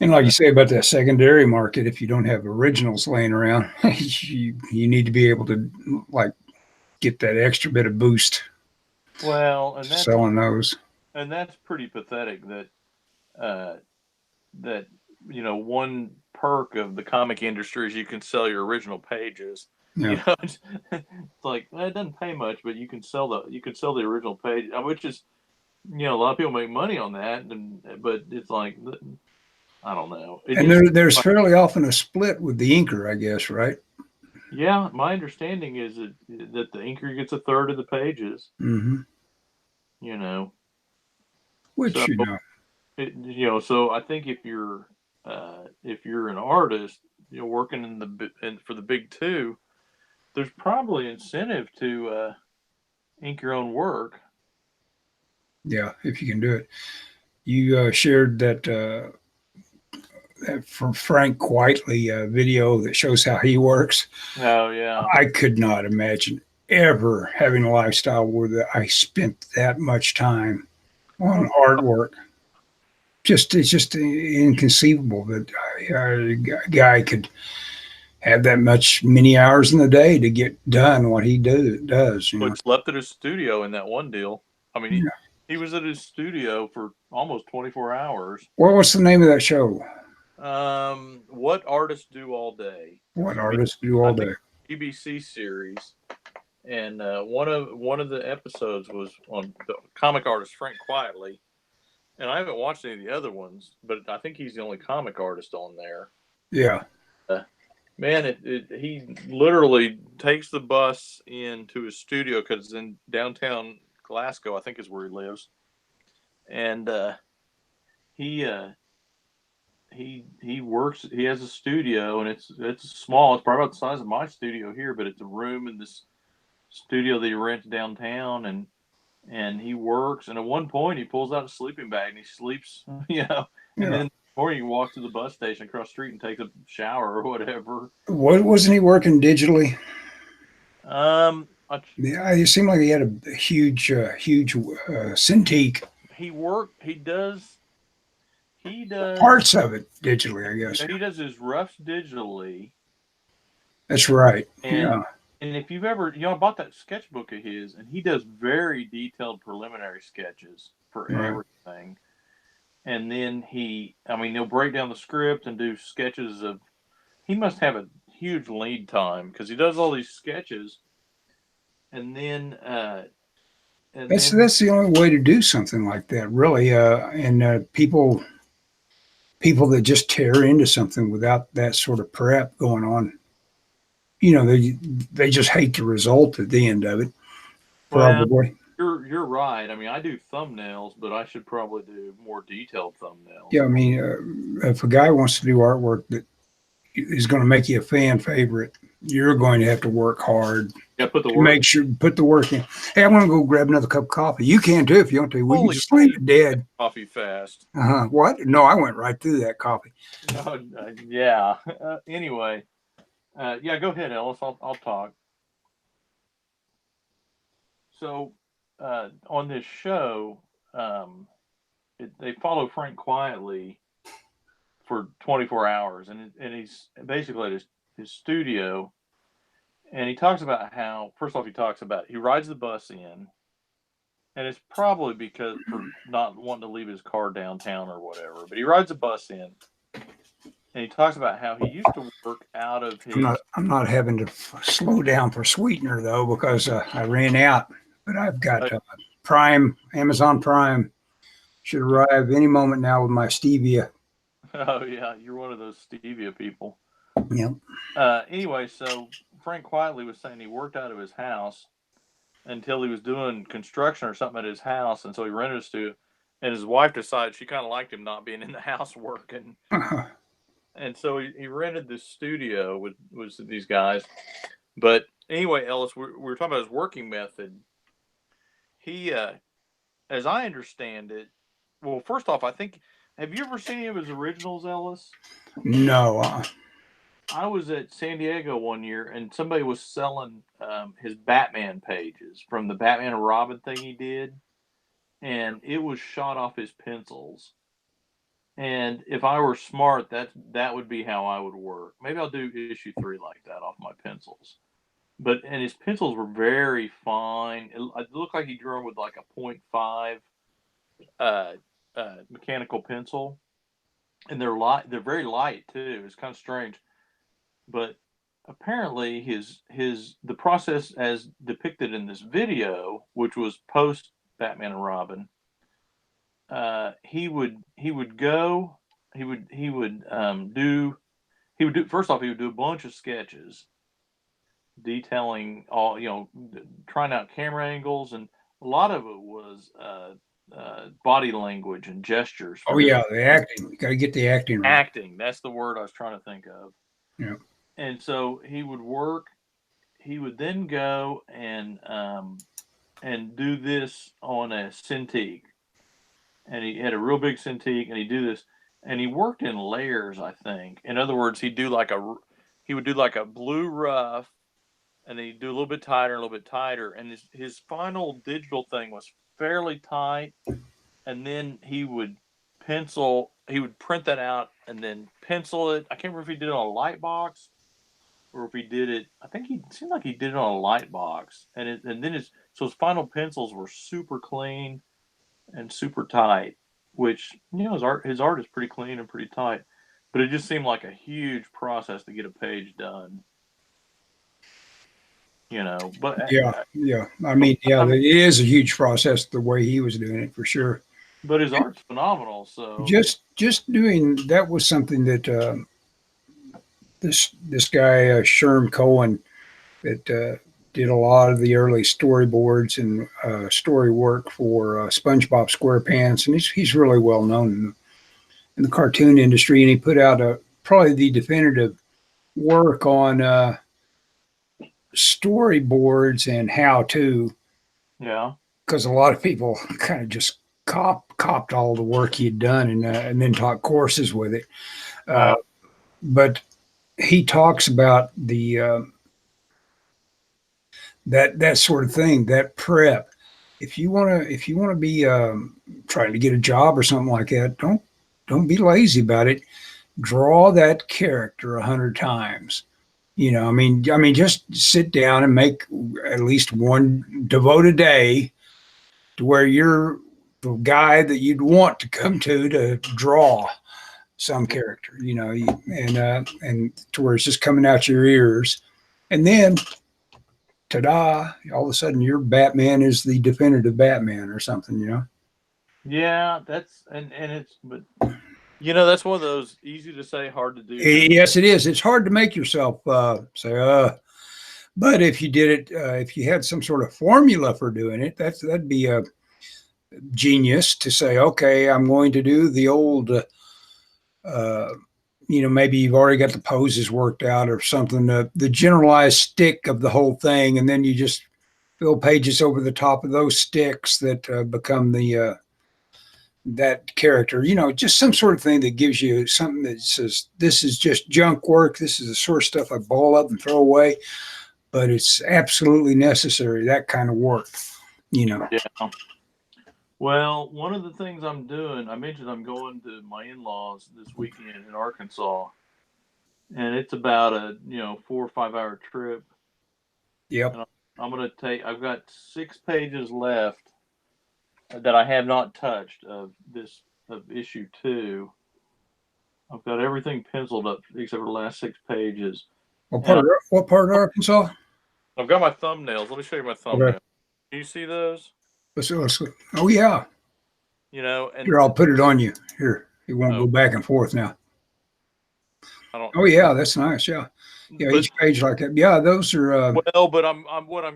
[SPEAKER 1] And like you say about that secondary market, if you don't have originals laying around, you need to be able to like get that extra bit of boost
[SPEAKER 2] Well, and
[SPEAKER 1] selling those.
[SPEAKER 2] that's pretty pathetic that uh, that you know one perk of the comic industry is you can sell your original pages. You
[SPEAKER 1] Yeah.
[SPEAKER 2] know, it's like well, it doesn't pay much, but you can sell the original page, which is you know a lot of people make money on that, and but it's like I don't know. It
[SPEAKER 1] And
[SPEAKER 2] just
[SPEAKER 1] there's fairly often a split with the inker, I guess, right?
[SPEAKER 2] yeah, my understanding is that the inker gets a third of the pages.
[SPEAKER 1] Mm-hmm.
[SPEAKER 2] You know, so
[SPEAKER 1] Which, you know,
[SPEAKER 2] you know, so I think if you're an artist, you know, working for the big two, there's probably incentive to ink your own work.
[SPEAKER 1] yeah, if you can do it. You shared that from Frank Whiteley video that shows how he works.
[SPEAKER 2] Oh yeah,
[SPEAKER 1] I could not imagine ever having a lifestyle where I spent that much time on artwork. It's just inconceivable that a guy could have that many hours in the day to get done what he does. You know,
[SPEAKER 2] but slept at his studio in that one deal. I mean,
[SPEAKER 1] yeah.
[SPEAKER 2] he was at his studio for almost 24 hours.
[SPEAKER 1] What's the name of that show?
[SPEAKER 2] What artists do all day?
[SPEAKER 1] What artists do all
[SPEAKER 2] I think
[SPEAKER 1] day?
[SPEAKER 2] BBC series, and one of the episodes was on the comic artist Frank Quietly, and I haven't watched any of the other ones, but I think he's the only comic artist on there.
[SPEAKER 1] Yeah,
[SPEAKER 2] Man, he literally takes the bus into his studio because it's in downtown Glasgow, I think is where he lives, and he he works. He has a studio, and it's small. It's probably about the size of my studio here, but it's a room in this studio that he rents downtown, and he works. And at one point, he pulls out a sleeping bag and he sleeps, you know. And
[SPEAKER 1] yeah.
[SPEAKER 2] then or he walks to the bus station across the street and takes a shower or whatever.
[SPEAKER 1] Wasn't he working digitally? Yeah, it seemed like he had a huge Cintiq.
[SPEAKER 2] He does
[SPEAKER 1] Parts of it digitally, I guess.
[SPEAKER 2] he does his roughs digitally.
[SPEAKER 1] That's right.
[SPEAKER 2] And
[SPEAKER 1] Yeah.
[SPEAKER 2] and if you've ever, I bought that sketchbook of his, and he does very detailed preliminary sketches for
[SPEAKER 1] Right.
[SPEAKER 2] everything. And then he'll break down the script and do sketches of. He must have a huge lead time because he does all these sketches, and then
[SPEAKER 1] That's the only way to do something like that, really. And people that just tear into something without that sort of prep going on, they just hate the result at the end of it.
[SPEAKER 2] well,
[SPEAKER 1] Probably.
[SPEAKER 2] you're right. I mean, I do thumbnails, but I should probably do more detailed thumbnails.
[SPEAKER 1] Yeah, I mean, if a guy wants to do artwork that is going to make you a fan favorite, you're going to have to work hard.
[SPEAKER 2] Yeah, put the
[SPEAKER 1] to
[SPEAKER 2] work.
[SPEAKER 1] Make sure put the work in. Hey, I want to go grab another cup of coffee. You can too if you want to. We can just leave it dead.
[SPEAKER 2] Coffee fast.
[SPEAKER 1] What? No, I went right through that coffee.
[SPEAKER 2] Yeah. Anyway, yeah. Go ahead, Ellis. I'll talk. So, on this show, they follow Frank Quietly for 24 hours, and he's basically at his studio, and he talks about how, first off, he rides the bus in, and it's probably because for not wanting to leave his car downtown or whatever, but he rides the bus in, and he talks about how he used to work out of his.
[SPEAKER 1] I'm not having to slow down for sweetener though because I ran out, but I've got Amazon Prime should arrive any moment now with my stevia.
[SPEAKER 2] Oh yeah, you're one of those stevia people.
[SPEAKER 1] Yep.
[SPEAKER 2] Anyway, so Frank Quietly was saying he worked out of his house until he was doing construction or something at his house, and so he rented a studio. And his wife decided she kind of liked him not being in the house working, and so he rented this studio with these guys. But anyway, Ellis, we were talking about his working method. He, as I understand it, well, first off, I think, have you ever seen any of his originals, Ellis?
[SPEAKER 1] No.
[SPEAKER 2] I was at San Diego one year, and somebody was selling his Batman pages from the Batman and Robin thing he did, and it was shot off his pencils. And if I were smart, that would be how I would work. Maybe I'll do issue 3 like that off my pencils. And his pencils were very fine. It looked like he drew them with like a 0.5 mechanical pencil, and they're light. They're very light too. It's kind of strange, but apparently the process as depicted in this video, which was post Batman and Robin, he would do first off, he would do a bunch of sketches detailing all, trying out camera angles, and a lot of it was body language and gestures.
[SPEAKER 1] Oh yeah, the acting. You got to get the acting right.
[SPEAKER 2] Acting, that's the word I was trying to think of.
[SPEAKER 1] Yeah.
[SPEAKER 2] And so he would work. He would then go and do this on a Cintiq, and he had a real big Cintiq, and he'd do this, and he worked in layers, I think. In other words, he would do like a blue rough, and then he'd do a little bit tighter, a little bit tighter, and his final digital thing was fairly tight, and then he would print that out and then pencil it. I can't remember if he did it on a light box or if he did it. I think it seemed like he did it on a light box, and then his final pencils were super clean and super tight, which his art is pretty clean and pretty tight, but it just seemed like a huge process to get a page done. But
[SPEAKER 1] yeah. I mean, it is a huge process the way he was doing it for sure.
[SPEAKER 2] But his art's phenomenal. So
[SPEAKER 1] just doing that was something that this guy Sherm Cohen that did a lot of the early storyboards and story work for SpongeBob SquarePants, and he's really well known in the cartoon industry. And he put out probably the definitive work on storyboards and how to.
[SPEAKER 2] Yeah.
[SPEAKER 1] Because a lot of people kind of just copped all the work he'd done and then taught courses with it. But he talks about the that sort of thing, that prep. If you wanna be trying to get a job or something like that, don't be lazy about it. Draw that character 100 times. I mean, just sit down and make at least one devote a day to where you're the guy that you'd want to come to draw some character, and to where it's just coming out your ears, and then ta-da! All of a sudden, your Batman is the definitive Batman or something.
[SPEAKER 2] Yeah, that's and it's but that's one of those easy to say, hard to do things.
[SPEAKER 1] Yes, it is. It's hard to make yourself say, but if you did it, if you had some sort of formula for doing it, that'd be a genius to say, okay, I'm going to do the old, maybe you've already got the poses worked out or something, the generalized stick of the whole thing, and then you just fill pages over the top of those sticks that become the that character. Just some sort of thing that gives you something that says this is just junk work. This is the sort of stuff I ball up and throw away, but it's absolutely necessary. That kind of work.
[SPEAKER 2] Yeah. Well, one of the things I'm doing, I mentioned I'm going to my in-laws this weekend in Arkansas, and it's about a 4 or 5 hour trip.
[SPEAKER 1] Yep.
[SPEAKER 2] And I've got 6 pages left that I have not touched of issue 2. I've got everything penciled up except for the last 6 pages.
[SPEAKER 1] What part of Arkansas?
[SPEAKER 2] I've got my thumbnails. Let me show you my thumbnails. Okay. Can you see those?
[SPEAKER 1] Oh yeah.
[SPEAKER 2] And
[SPEAKER 1] here, I'll put it on you. Here, it won't go back and forth now. Oh yeah, that's nice. Yeah, each page like that. Yeah, those are.
[SPEAKER 2] But what I'm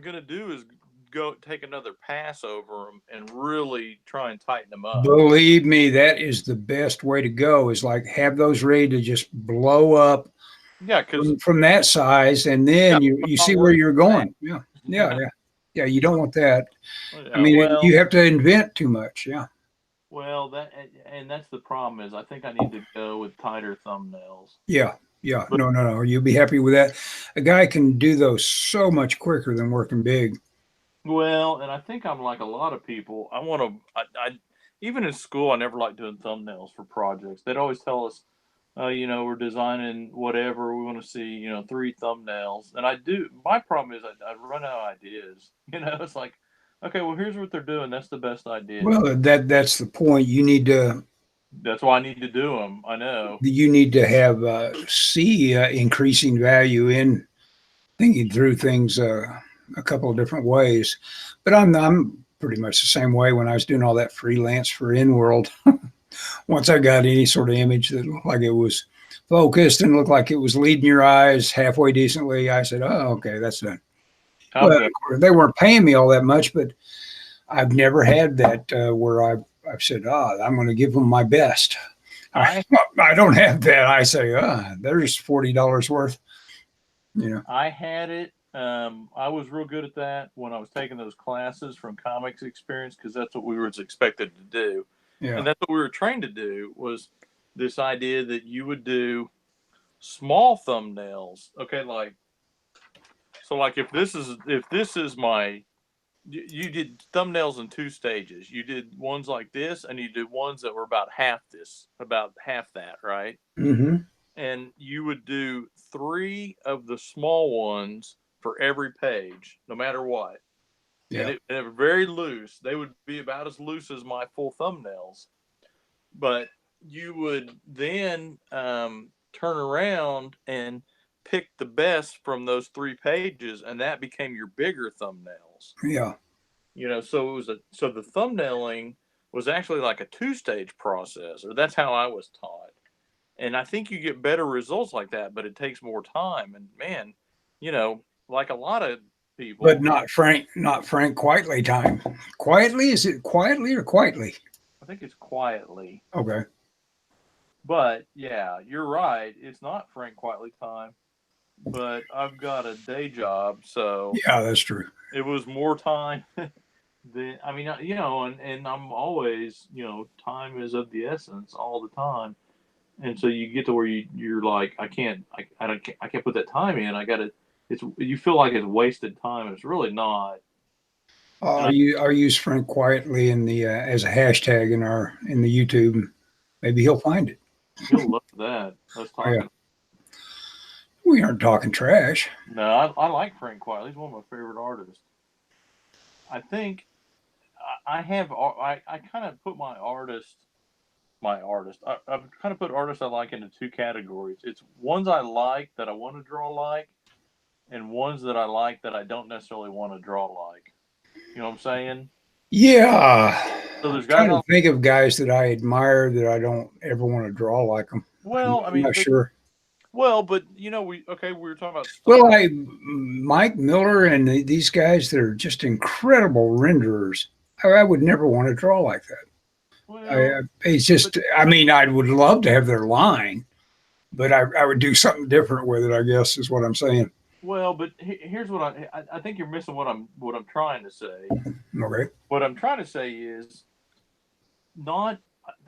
[SPEAKER 2] going to do is go take another pass over them and really try and tighten them up.
[SPEAKER 1] Believe me, that is the best way to go. Is like have those ready to just blow up.
[SPEAKER 2] Yeah, because
[SPEAKER 1] from that size, and then you see where you're going. Yeah. You don't want that. I mean, you have to invent too much. Yeah.
[SPEAKER 2] Well, that's the problem is I think I need to go with tighter thumbnails.
[SPEAKER 1] Yeah. No. You'll be happy with that. A guy can do those so much quicker than working big.
[SPEAKER 2] Well, and I think I'm like a lot of people. I even in school, I never liked doing thumbnails for projects. They'd always tell us, we're designing whatever. We want to see, 3 thumbnails. And I do. My problem is I run out of ideas. It's like, okay, well, here's what they're doing. That's the best idea.
[SPEAKER 1] Well, that's the point. You need to.
[SPEAKER 2] That's why I need to do them. I know.
[SPEAKER 1] You need to have increasing value in thinking through things a couple of different ways. But I'm pretty much the same way when I was doing all that freelance for InWorld. Once I got any sort of image that looked like it was focused and looked like it was leading your eyes halfway decently, I said, oh, okay, that's done. Well, they weren't paying me all that much, but I've never had that where I've said, I'm going to give them my best. I don't have that. I say, there's $40 worth.
[SPEAKER 2] I had it. I was real good at that when I was taking those classes from Comics Experience because that's what we were expected to do. Yeah. And that's what we were trained to do was this idea that you would do small thumbnails. Okay, like if this is my you did thumbnails in 2 stages. You did ones like this and you did ones that were about half that, right?
[SPEAKER 1] Mm-hmm.
[SPEAKER 2] And you would do 3 of the small ones for every page, no matter what. Yeah. And they were very loose. They would be about as loose as my full thumbnails. But you would then turn around and pick the best from those 3 pages, and that became your bigger thumbnails.
[SPEAKER 1] Yeah.
[SPEAKER 2] So it was so the thumbnailing was actually like a 2-stage process, or that's how I was taught. And I think you get better results like that, but it takes more time. And man, like a lot of people.
[SPEAKER 1] But not Frank Quitely time. Quietly? Is it quietly or quietly?
[SPEAKER 2] I think it's quietly.
[SPEAKER 1] Okay.
[SPEAKER 2] But yeah, you're right. It's not Frank Quitely time. But I've got a day job, so
[SPEAKER 1] yeah, that's true.
[SPEAKER 2] It was more time than and I'm always, time is of the essence all the time. And so you get to where you're like, I can't put that time in. I got to you feel like it's wasted time, and it's really not.
[SPEAKER 1] I'll use Frank quietly in the as a hashtag in the YouTube. Maybe he'll find it.
[SPEAKER 2] You'll love that. Us
[SPEAKER 1] Oh, yeah.
[SPEAKER 2] talking.
[SPEAKER 1] We aren't talking trash.
[SPEAKER 2] No, I like Frank Quietly. He's one of my favorite artists. I think I kind of put I've kind of put artists I like into two categories. It's ones I like that I want to draw like, and ones that I like that I don't necessarily want to draw like. You know what I'm saying?
[SPEAKER 1] Yeah.
[SPEAKER 2] So there's
[SPEAKER 1] I'm
[SPEAKER 2] guys.
[SPEAKER 1] trying to think of guys that I admire that I don't ever want to draw like them.
[SPEAKER 2] Well, I
[SPEAKER 1] I'm
[SPEAKER 2] mean,
[SPEAKER 1] not sure.
[SPEAKER 2] well, but we were talking about
[SPEAKER 1] Well,
[SPEAKER 2] style.
[SPEAKER 1] Mike Miller and these guys that are just incredible renderers. I would never want to draw like that.
[SPEAKER 2] Well,
[SPEAKER 1] It's just, I mean, I would love to have their line, but I would do something different with it, I guess, is what I'm saying.
[SPEAKER 2] well, but here's what I think you're missing what I'm trying to say.
[SPEAKER 1] Okay.
[SPEAKER 2] What I'm trying to say is not.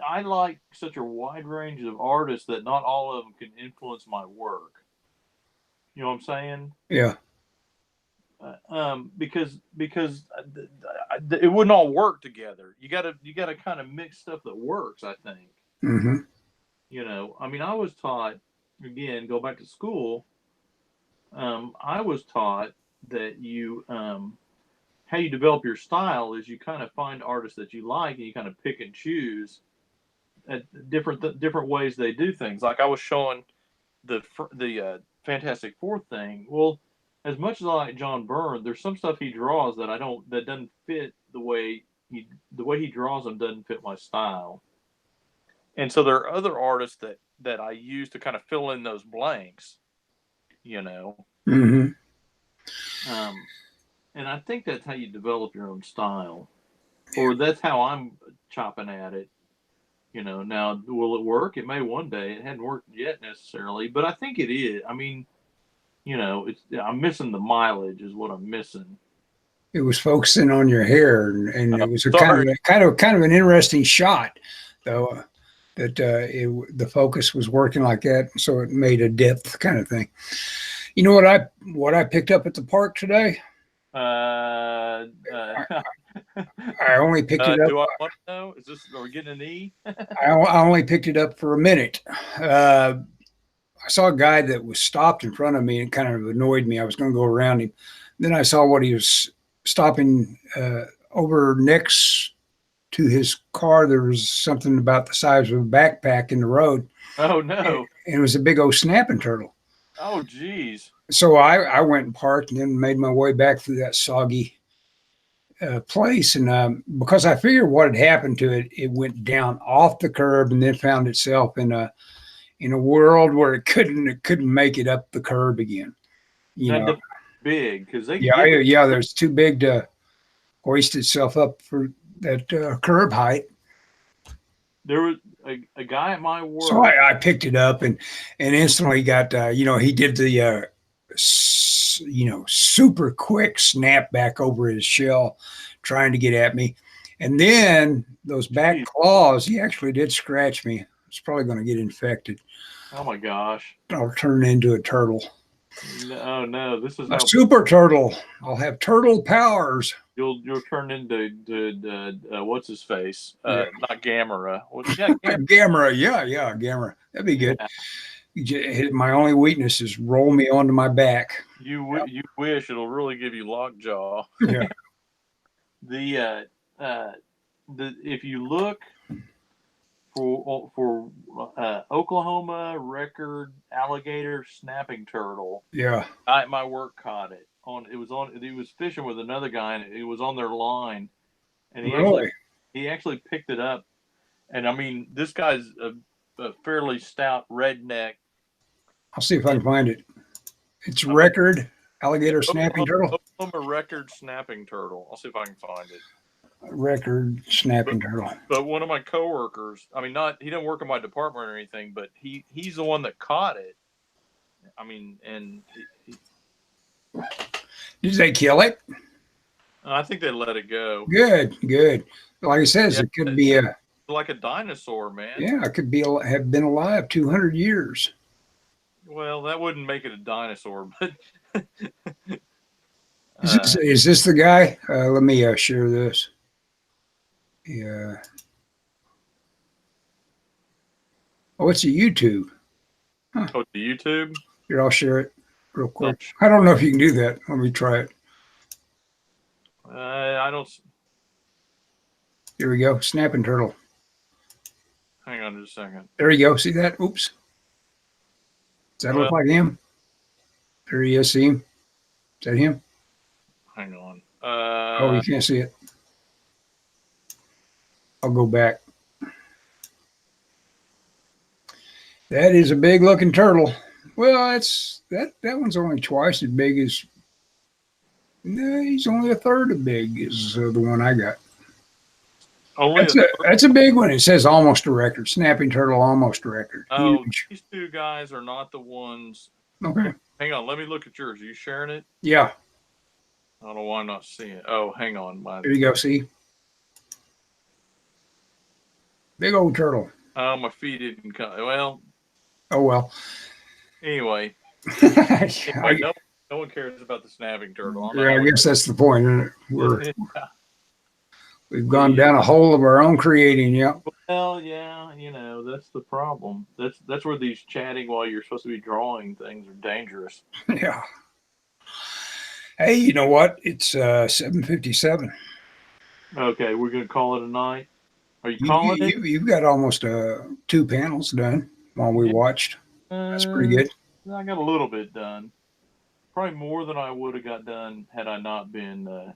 [SPEAKER 2] I like such a wide range of artists that not all of them can influence my work. You know what I'm saying?
[SPEAKER 1] Yeah.
[SPEAKER 2] Because it wouldn't all work together. You gotta kind of mix stuff that works. I think.
[SPEAKER 1] Mm-hmm.
[SPEAKER 2] I mean, I was taught again. Go back to school. I was taught that how you develop your style is you kind of find artists that you like and you kind of pick and choose at different ways they do things. Like I was showing the Fantastic Four thing. Well, as much as I like John Byrne, there's some stuff he draws that doesn't fit the way he draws them doesn't fit my style. And so there are other artists that I use to kind of fill in those blanks. You know.
[SPEAKER 1] Mm-hmm.
[SPEAKER 2] And I think that's how you develop your own style, or that's how I'm chopping at it. Now will it work? It may one day. It hadn't worked yet necessarily, but I think it is. I mean, I'm missing the mileage is what I'm missing.
[SPEAKER 1] It was focusing on your hair, and it was a
[SPEAKER 2] Sorry.
[SPEAKER 1] kind of an interesting shot, though. That the focus was working like that, so it made a depth kind of thing. You know what I picked up at the park today? I only picked it up.
[SPEAKER 2] Do I want to know? Are we getting an E?
[SPEAKER 1] I only picked it up for a minute. I saw a guy that was stopped in front of me and kind of annoyed me. I was going to go around him. Then I saw what he was stopping over next to his car. There was something about the size of a backpack in the road.
[SPEAKER 2] Oh no!
[SPEAKER 1] And it was a big old snapping turtle.
[SPEAKER 2] Oh geez.
[SPEAKER 1] So I went and parked and then made my way back through that soggy place. And because I figured what had happened to it, it went down off the curb and then found itself in a world where it couldn't make it up the curb again.
[SPEAKER 2] Big because they
[SPEAKER 1] there's too big to hoist itself up for that curb height.
[SPEAKER 2] There was a guy at my work.
[SPEAKER 1] So I picked it up and instantly got he did the super quick snap back over his shell, trying to get at me, and then those back claws. He actually did scratch me. It's probably going to get infected.
[SPEAKER 2] Oh my gosh!
[SPEAKER 1] I'll turn into a turtle.
[SPEAKER 2] Oh no! This is
[SPEAKER 1] a super turtle. I'll have turtle powers.
[SPEAKER 2] You'll turn into what's his face? Not Gamera.
[SPEAKER 1] Gamera. Yeah, Gamera. That'd be good. Yeah. My only weakness is roll me onto my back.
[SPEAKER 2] You wish. It'll really give you lockjaw.
[SPEAKER 1] Yeah.
[SPEAKER 2] If you look for Oklahoma record alligator snapping turtle.
[SPEAKER 1] Yeah.
[SPEAKER 2] I at my work caught it. He was fishing with another guy and it was on their line. And he actually picked it up. And I mean, this guy's a fairly stout redneck.
[SPEAKER 1] I'll see if I can find it. It's record alligator snapping turtle.
[SPEAKER 2] Oklahoma record snapping turtle. I'll see if I can find it.
[SPEAKER 1] Record snapping turtle.
[SPEAKER 2] But one of my coworkers, I mean, he didn't work in my department or anything, but he's the one that caught it. I mean, and
[SPEAKER 1] did they kill it?
[SPEAKER 2] I think they let it go.
[SPEAKER 1] Good. Like I says, it could be
[SPEAKER 2] like a dinosaur, man.
[SPEAKER 1] Yeah, it could have been alive 200 years.
[SPEAKER 2] Well, that wouldn't make it a dinosaur, but
[SPEAKER 1] Is this the guy? Let me share this. Yeah. Oh, it's a YouTube. Huh.
[SPEAKER 2] Oh, the YouTube.
[SPEAKER 1] Here, I'll share it real quick.
[SPEAKER 2] Oh,
[SPEAKER 1] I don't know if you can do that. Let me try it.
[SPEAKER 2] I don't.
[SPEAKER 1] Here we go. Snapping turtle.
[SPEAKER 2] Hang on just a second.
[SPEAKER 1] There you go. See that? Oops. Does that
[SPEAKER 2] Well,
[SPEAKER 1] look like him? There he is. See him? Is that him?
[SPEAKER 2] hang on.
[SPEAKER 1] Oh, you can't see it. I'll go back. That is a big looking turtle. Well, that one's only twice as big as. No, he's only a third as big as the one I got.
[SPEAKER 2] only
[SPEAKER 1] That's a big one. It says almost a record. Snapping turtle, almost a record.
[SPEAKER 2] Oh,
[SPEAKER 1] Huge.
[SPEAKER 2] these two guys are not the ones.
[SPEAKER 1] Okay.
[SPEAKER 2] Hang on, let me look at yours. Are you sharing it?
[SPEAKER 1] Yeah.
[SPEAKER 2] I don't know why I'm not seeing it. Oh, hang on.
[SPEAKER 1] There you go. See? Big old turtle.
[SPEAKER 2] Oh, my feet didn't come. Well.
[SPEAKER 1] Oh, well.
[SPEAKER 2] Anyway.
[SPEAKER 1] I,
[SPEAKER 2] no one cares about the snapping turtle.
[SPEAKER 1] I guess that's the point, isn't it? We've gone down a hole of our own creating. Yeah.
[SPEAKER 2] Well, yeah, that's the problem. That's where these chatting while you're supposed to be drawing things are dangerous.
[SPEAKER 1] Yeah. Hey, you know what? It's 7:57.
[SPEAKER 2] Okay, we're gonna call it a night. Are you calling it?
[SPEAKER 1] You've got almost 2 panels done while we watched. That's pretty good.
[SPEAKER 2] I got a little bit done. Probably more than I would have got done had I not been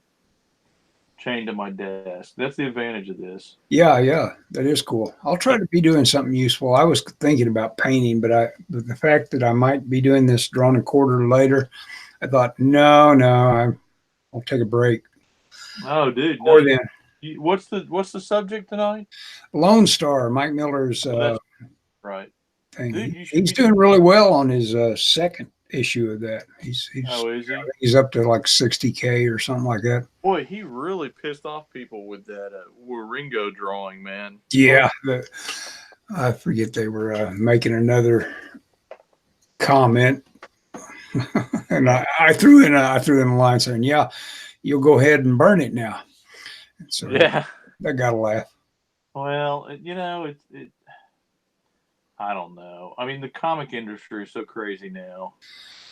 [SPEAKER 2] chained to my desk. That's the advantage of this.
[SPEAKER 1] Yeah, that is cool. I'll try to be doing something useful. I was thinking about painting, but the fact that I might be doing this drawn a quarter later, I thought, no, I'll take a break.
[SPEAKER 2] Oh, dude.
[SPEAKER 1] Or then,
[SPEAKER 2] what's the subject tonight?
[SPEAKER 1] Lone Star, Mike Miller's
[SPEAKER 2] right
[SPEAKER 1] thing.
[SPEAKER 2] Dude,
[SPEAKER 1] he's doing really well on his second issue of that. He's
[SPEAKER 2] is he?
[SPEAKER 1] He's up to like 60K or something like that.
[SPEAKER 2] Boy, he really pissed off people with that Waringo drawing, man.
[SPEAKER 1] Yeah, I forget they were making another comment, and I threw in a line saying, "Yeah, you'll go ahead and burn it now." And so
[SPEAKER 2] yeah,
[SPEAKER 1] I got a laugh.
[SPEAKER 2] Well, it. I don't know. I mean, the comic industry is so crazy now.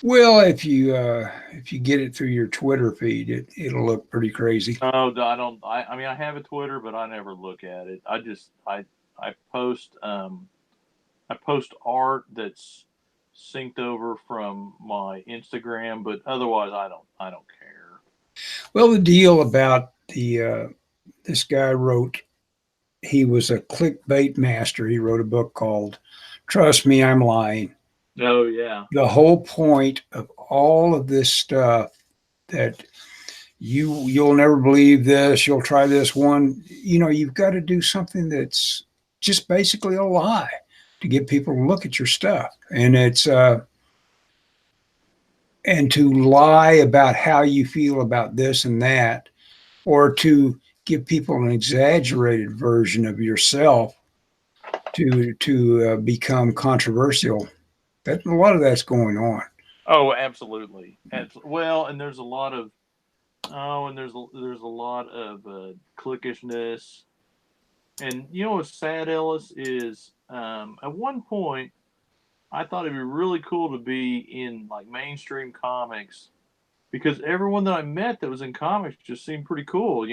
[SPEAKER 1] Well, if you get it through your Twitter feed, it'll look pretty crazy.
[SPEAKER 2] Oh, I don't. I mean, I have a Twitter, but I never look at it. I post art that's synced over from my Instagram, but otherwise, I don't care.
[SPEAKER 1] Well, the deal about this guy wrote. He was a clickbait master. He wrote a book called "Trust Me, I'm Lying."
[SPEAKER 2] Oh, yeah.
[SPEAKER 1] The whole point of all of this stuff that you'll never believe this, you'll try this one, you've got to do something that's just basically a lie to get people to look at your stuff. And it's and to lie about how you feel about this and that, or to give people an exaggerated version of yourself to become controversial. That a lot of that's going on.
[SPEAKER 2] Oh, absolutely. Well, and there's a lot of there's a lot of cliquishness. And what's sad, Ellis, is at one point I thought it'd be really cool to be in like mainstream comics because everyone that I met that was in comics just seemed pretty cool,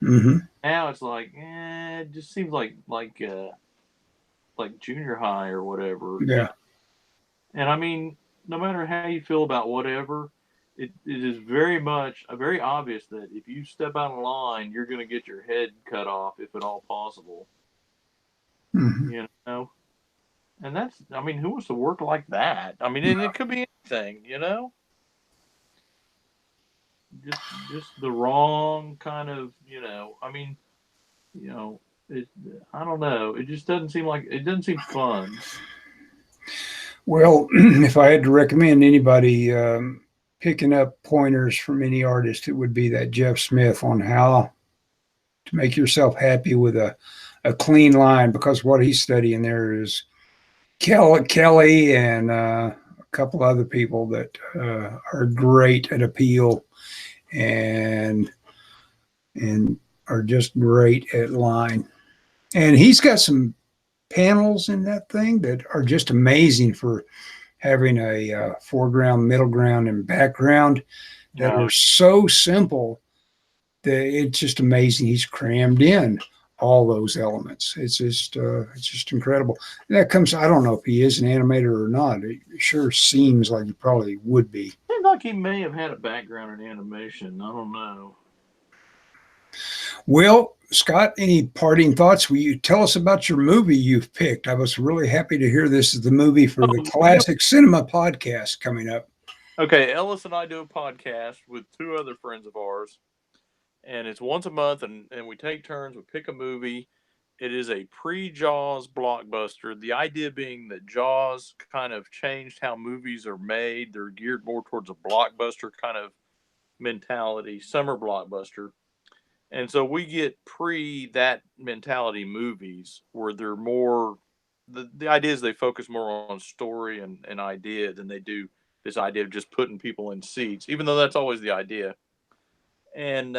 [SPEAKER 1] Mm-hmm.
[SPEAKER 2] Now it's like, it just seems like junior high or whatever.
[SPEAKER 1] Yeah.
[SPEAKER 2] And I mean, no matter how you feel about whatever, it is very obvious that if you step out of line, you're going to get your head cut off if at all possible.
[SPEAKER 1] Mm-hmm.
[SPEAKER 2] And that's, I mean, who wants to work like that? I mean, and it could be anything, just the wrong kind of, I mean, I don't know. It just doesn't seem fun.
[SPEAKER 1] Well, if I had to recommend anybody picking up pointers from any artist, it would be that Jeff Smith on how to make yourself happy with a clean line, because what he's studying there is Kelly and couple other people that are great at appeal and are just great at line. And he's got some panels in that thing that are just amazing for having a foreground, middle ground, and background that
[SPEAKER 2] Yeah.
[SPEAKER 1] are so simple that it's just amazing. He's crammed in all those elements. It's just incredible. And that comes. I don't know if he is an animator or not. It sure seems like he probably would be.
[SPEAKER 2] Seems like he may have had a background in animation. I don't know.
[SPEAKER 1] Well, Scott, any parting thoughts? Will you tell us about your movie you've picked? I was really happy to hear this is the movie for the Classic Cinema podcast coming up.
[SPEAKER 2] Okay, Ellis and I do a podcast with two other friends of ours, and it's once a month, and we take turns. We pick a movie. It is a pre-Jaws blockbuster. The idea being that Jaws kind of changed how movies are made. They're geared more towards a blockbuster kind of mentality, summer blockbuster. And so we get pre that mentality movies where they're more the idea is they focus more on story and idea than they do this idea of just putting people in seats, even though that's always the idea. And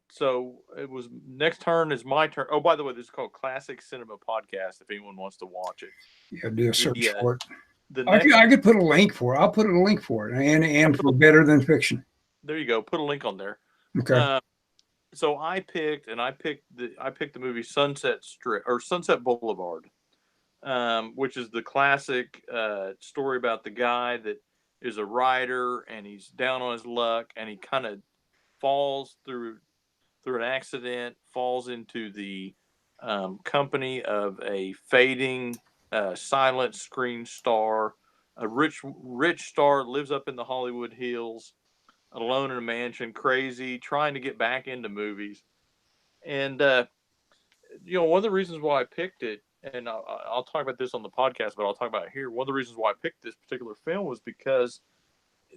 [SPEAKER 2] so it was next turn is my turn. Oh, by the way, this is called Classic Cinema Podcast if anyone wants to watch it.
[SPEAKER 1] Yeah, do a search for it.
[SPEAKER 2] The
[SPEAKER 1] I
[SPEAKER 2] next,
[SPEAKER 1] could put a link for it. I'll put a link for it, and for Better Than Fiction.
[SPEAKER 2] there you go. Put a link on there.
[SPEAKER 1] Okay.
[SPEAKER 2] So I picked the movie Sunset Strip or Sunset Boulevard, which is the classic story about the guy that is a writer and he's down on his luck and he kind of falls through an accident, falls into the company of a fading silent screen star, a rich star lives up in the Hollywood Hills, alone in a mansion, crazy, trying to get back into movies. And one of the reasons why I picked it, and I'll talk about this on the podcast, but I'll talk about it here. One of the reasons why I picked this particular film was because,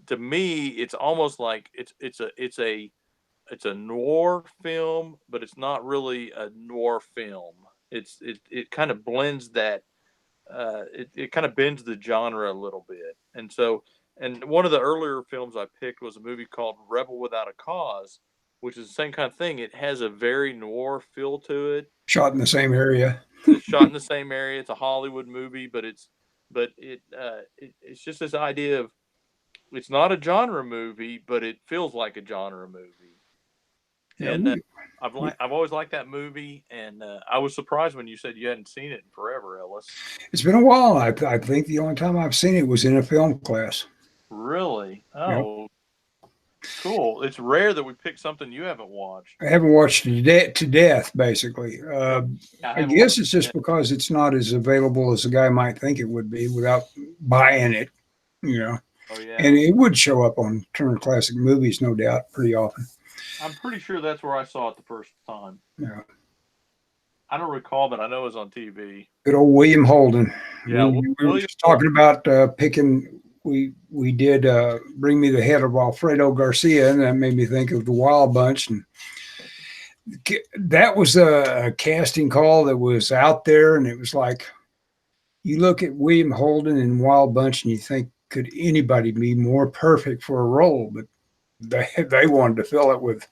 [SPEAKER 2] to me, it's almost like it's a noir film, but it's not really a noir film. It kind of blends that. It kind of bends the genre a little bit, and so. And one of the earlier films I picked was a movie called Rebel Without a Cause, which is the same kind of thing. It has a very noir feel to it.
[SPEAKER 1] Shot in the same area.
[SPEAKER 2] It's shot in the same area. It's a Hollywood movie, but it's just this idea of it's not a genre movie, but it feels like a genre movie.
[SPEAKER 1] Yeah,
[SPEAKER 2] And I've always liked that movie, and I was surprised when you said you hadn't seen it in forever, Ellis.
[SPEAKER 1] it's been a while. I think the only time I've seen it was in a film class.
[SPEAKER 2] Really? Oh, cool. It's rare that we pick something you haven't watched.
[SPEAKER 1] I haven't watched it to death, basically. I guess it's just
[SPEAKER 2] it.
[SPEAKER 1] because it's not as available as a guy might think it would be without buying it,
[SPEAKER 2] Oh, yeah.
[SPEAKER 1] And it would show up on Turner Classic Movies, no doubt, pretty often.
[SPEAKER 2] I'm pretty sure that's where I saw it the first time.
[SPEAKER 1] Yeah.
[SPEAKER 2] I don't recall, but I know it was on TV.
[SPEAKER 1] Good old William Holden.
[SPEAKER 2] Yeah,
[SPEAKER 1] we were just talking about picking. We did Bring Me the Head of Alfredo Garcia, and that made me think of the Wild Bunch. And that was a casting call that was out there, and it was like you look at William Holden and Wild Bunch, and you think, could anybody be more perfect for a role? But they wanted to fill it with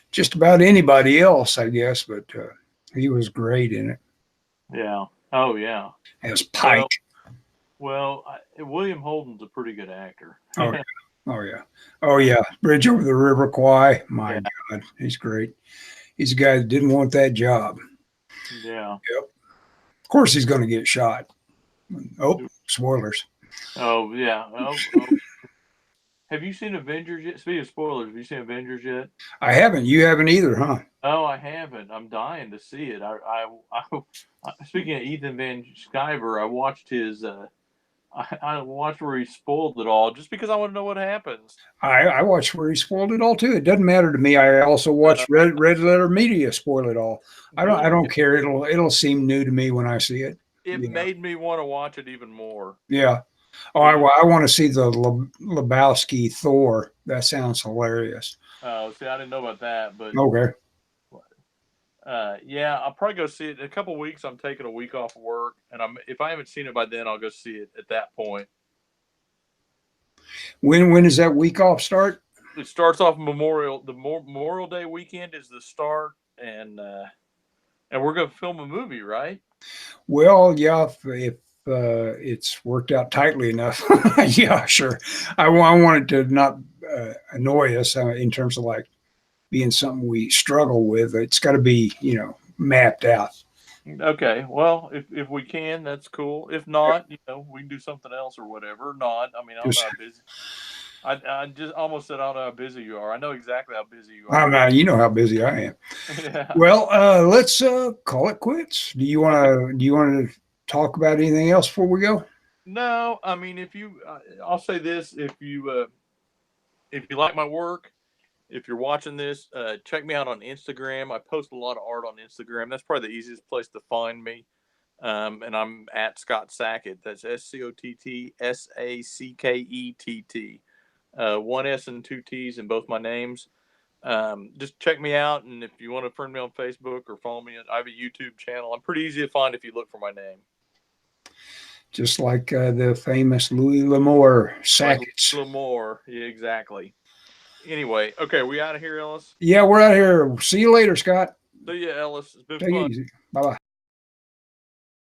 [SPEAKER 1] just about anybody else, I guess. But he was great in it.
[SPEAKER 2] Yeah. Oh, yeah.
[SPEAKER 1] As Pike.
[SPEAKER 2] Well, William Holden's a pretty good actor.
[SPEAKER 1] Oh, yeah. Oh, yeah. Oh, yeah. Bridge Over the River Kwai. My God, he's great. He's a guy that didn't want that job.
[SPEAKER 2] Yeah.
[SPEAKER 1] Yep. Of course he's going to get shot. Oh, spoilers.
[SPEAKER 2] Oh, yeah. Have you seen Avengers yet? Speaking of spoilers, have you seen Avengers yet?
[SPEAKER 1] I haven't. You haven't either, huh?
[SPEAKER 2] Oh, I haven't. I'm dying to see it. I speaking of Ethan Van Sciver, I watched his. I watched where he spoiled it all just because I want to know what happens.
[SPEAKER 1] I watched where he spoiled it all too. It doesn't matter to me. I also watched Red Letter Media spoil it all. I don't care. It'll seem new to me when I see it.
[SPEAKER 2] It made me want to watch it even more.
[SPEAKER 1] Yeah. Oh, I want to see the Lebowski Thor. That sounds hilarious.
[SPEAKER 2] Oh, see, I didn't know about that, but
[SPEAKER 1] okay.
[SPEAKER 2] Yeah, I'll probably go see it in a couple of weeks. I'm taking a week off of work, and if I haven't seen it by then, I'll go see it at that point.
[SPEAKER 1] When does that week off start?
[SPEAKER 2] It starts off Memorial Day weekend is the start, and we're gonna film a movie, right?
[SPEAKER 1] Well, yeah, if it's worked out tightly enough, yeah, sure. I want it to not annoy us in terms of like being something we struggle with. It's got to be, mapped out.
[SPEAKER 2] Okay, well, if we can, that's cool. If not, we can do something else or whatever. Not, I mean, I don't know
[SPEAKER 1] Just,
[SPEAKER 2] how busy. I just almost said I don't know how busy you are. I know exactly how busy you
[SPEAKER 1] I
[SPEAKER 2] are.
[SPEAKER 1] mean, you know how busy I am.
[SPEAKER 2] Yeah.
[SPEAKER 1] Well, let's call it quits. Do you want to talk about anything else before we go?
[SPEAKER 2] No, I mean, I'll say this: if you like my work, if you're watching this, check me out on Instagram. I post a lot of art on Instagram. That's probably the easiest place to find me. And I'm at Scott Sackett. That's SCOTT. One S and two T's in both my names. Just check me out, and if you want to friend me on Facebook or follow me, I have a YouTube channel. I'm pretty easy to find if you look for my name.
[SPEAKER 1] Just like the famous Louis L'Amour
[SPEAKER 2] Like
[SPEAKER 1] Sackets.
[SPEAKER 2] L'Amour, yeah, exactly. Anyway, okay, we out of here, Ellis.
[SPEAKER 1] Yeah, we're out here. See you later, Scott.
[SPEAKER 2] See ya, Ellis. It's been
[SPEAKER 1] Take
[SPEAKER 2] fun.
[SPEAKER 1] it easy. Bye bye.